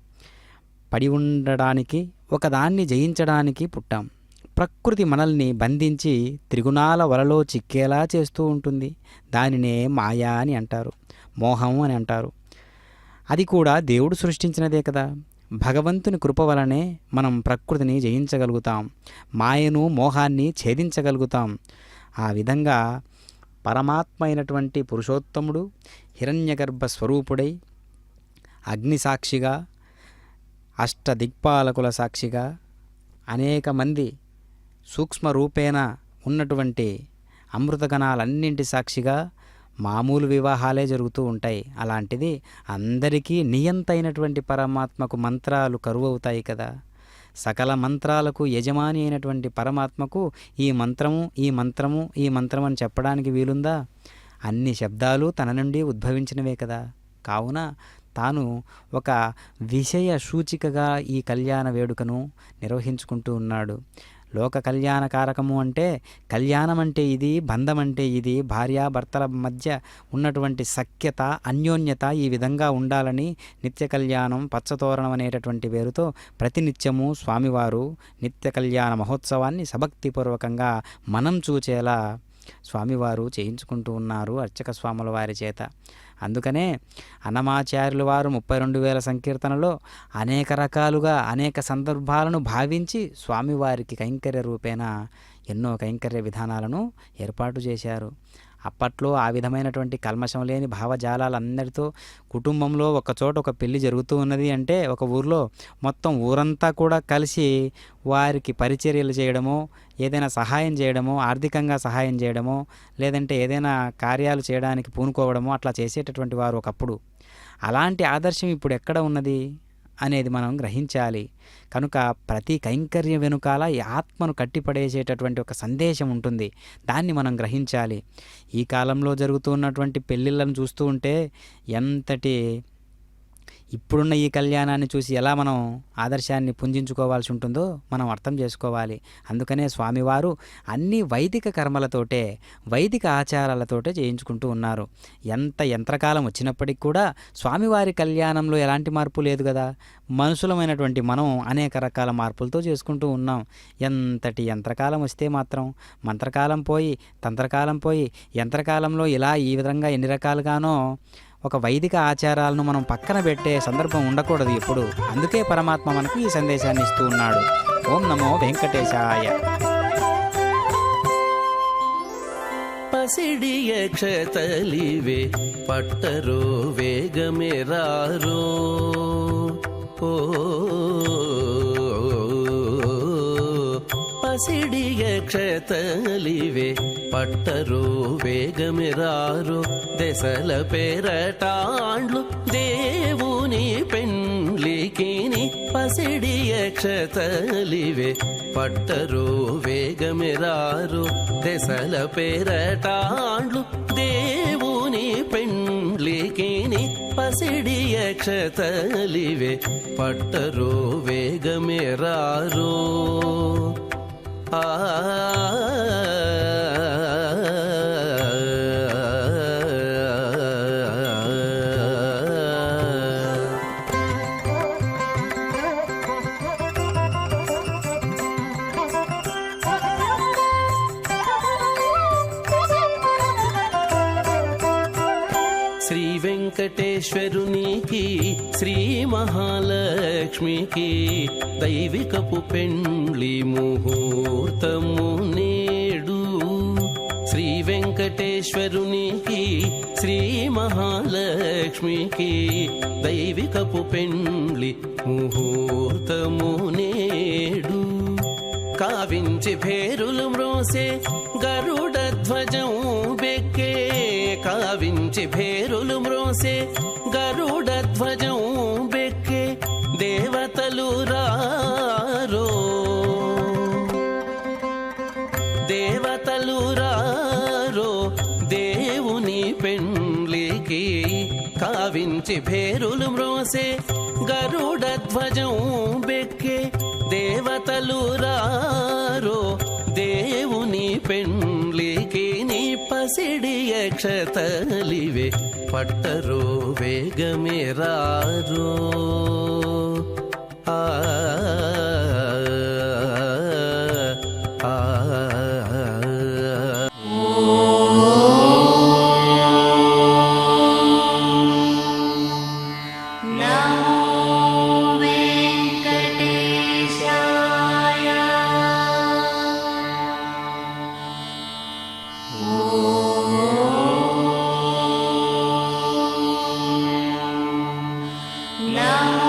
పడి ఉండడానికి, ఒకదాన్ని జయించడానికి పుట్టాం. ప్రకృతి మనల్ని బంధించి త్రిగుణాల వలలో చిక్కేలా చేస్తూ ఉంటుంది. దానినే మాయా అని అంటారు, మోహం అని అంటారు. అది కూడా దేవుడు సృష్టించినదే కదా. భగవంతుని కృప వలనే మనం ప్రకృతిని జయించగలుగుతాం, మాయను మోహాన్ని ఛేదించగలుగుతాం. ఆ విధంగా పరమాత్మ అయినటువంటి పురుషోత్తముడు హిరణ్యగర్భ స్వరూపుడై అగ్ని సాక్షిగా, అష్టదిక్పాలకుల సాక్షిగా, అనేక మంది సూక్ష్మ రూపేణ ఉన్నటువంటి అమృతగణాలన్నింటి సాక్షిగా మామూలు వివాహాలే జరుగుతూ ఉంటాయి. అలాంటిది అందరికీ నియంత అయినటువంటి పరమాత్మకు మంత్రాలు కరువవుతాయి కదా. సకల మంత్రాలకు యజమాని అయినటువంటి పరమాత్మకు ఈ మంత్రము ఈ మంత్రము ఈ మంత్రం అని చెప్పడానికి వీలుందా? అన్ని శబ్దాలు తన నుండి ఉద్భవించినవే కదా. కావున తాను ఒక విషయ సూచికగా ఈ కళ్యాణ వేడుకను నిర్వహించుకుంటూ ఉన్నాడు. లోక కళ్యాణకారకము అంటే కళ్యాణం అంటే ఇది, బంధం అంటే ఇది, భార్యాభర్తల మధ్య ఉన్నటువంటి సఖ్యత, అన్యోన్యత ఈ విధంగా ఉండాలని నిత్య కళ్యాణం, పచ్చతోరణం అనేటటువంటి పేరుతో ప్రతినిత్యము స్వామివారు నిత్య కళ్యాణ మహోత్సవాన్ని సభక్తిపూర్వకంగా మనం చూచేలా స్వామివారు చేయించుకుంటూ ఉన్నారు అర్చక స్వాముల వారి చేత. అందుకనే అన్నమాచార్యుల వారు 32,000 సంకీర్తనలో అనేక రకాలుగా అనేక సందర్భాలను భావించి స్వామివారికి కైంకర్య రూపేణ ఎన్నో కైంకర్య విధానాలను ఏర్పాటు చేశారు. అప్పట్లో ఆ విధమైనటువంటి కల్మషం లేని భావజాలాలందరితో కుటుంబంలో ఒకచోట ఒక పెళ్లి జరుగుతూ ఉన్నది అంటే ఒక ఊర్లో మొత్తం ఊరంతా కూడా కలిసి వారికి పరిచర్యలు చేయడమో, ఏదైనా సహాయం చేయడమో, ఆర్థికంగా సహాయం చేయడమో, లేదంటే ఏదైనా కార్యాలు చేయడానికి పూనుకోవడమో అట్లా చేసేటటువంటి వారు ఒకప్పుడు. అలాంటి ఆదర్శం ఇప్పుడు ఎక్కడ ఉన్నది అనేది మనం గ్రహించాలి. కనుక ప్రతి కైంకర్య వెనుకాల ఈ ఆత్మను కట్టిపడేసేటటువంటి ఒక సందేశం ఉంటుంది. దాన్ని మనం గ్రహించాలి. ఈ కాలంలో జరుగుతున్నటువంటి పెళ్ళిళ్ళను చూస్తూ ఉంటే ఎంతటి ఇప్పుడున్న ఈ కళ్యాణాన్ని చూసి ఎలా మనం ఆదర్శాన్ని పుంజించుకోవాల్సి ఉంటుందో మనం అర్థం చేసుకోవాలి. అందుకనే స్వామివారు అన్ని వైదిక కర్మలతోటే, వైదిక ఆచారాలతోటే చేయించుకుంటూ ఉన్నారు. ఎంత యంత్రకాలం వచ్చినప్పటికి కూడా స్వామివారి కళ్యాణంలో ఎలాంటి మార్పు లేదు కదా. మనుషులమైనటువంటి మనం అనేక రకాల మార్పులతో చేసుకుంటూ ఉన్నాం. ఎంతటి యంత్రకాలం వస్తే మాత్రం మంత్రకాలం పోయి, తంత్రకాలం పోయి, యంత్రకాలంలో ఇలా ఈ విధంగా ఎన్ని రకాలుగానో ఒక వైదిక ఆచారాలను మనం పక్కన పెట్టే సందర్భం ఉండకూడదు ఎప్పుడు. అందుకే పరమాత్మ మనకు ఈ సందేశాన్ని ఇస్తూ ఉన్నాడు. ఓం నమో వెంకటేశాయ. పసిడియ క్షతలివే పట్టరో వేగమెరారో ఓ పసిడియ క్షతలివే పట్టరో వేగమెరారో దశల పేరటాండ్లు దేవుని పెండ్లికిని పసిడియ క్షతలివే పట్టరో వేగమెరారో దశల పేరటాండ్లు దేవుని పెండ్లికిని పసిడియ క్షతలివే పట్టరో వేగమెరారో ఆ శ్రీ వెంకటేశ్వరునికి శ్రీ మహాలక్ష్మికి దైవికపు పెండ్లి ముహూర్తము నేడు. శ్రీ వెంకటేశ్వరునికి శ్రీ మహాలక్ష్మికి దైవికపు పెండ్లి ముహూర్తము నేడు. కావించి భేరులు మ్రోసే గరుడ ధ్వజం బెక్కే కావించి భేరులు మ్రోసే గరుడ ధ్వజం బెక్కే దేవతలు రారో దేవతలు రారో దేవుని పెండ్లికి కావించి భేరులు మ్రోసే గరుడ ధ్వజం బెక్కే దేవతలు రారో దేవుని పెండ్లికి నీ పసిడి అక్షతలివే పట్టరో వేగమే రారో ఆ ఆ Now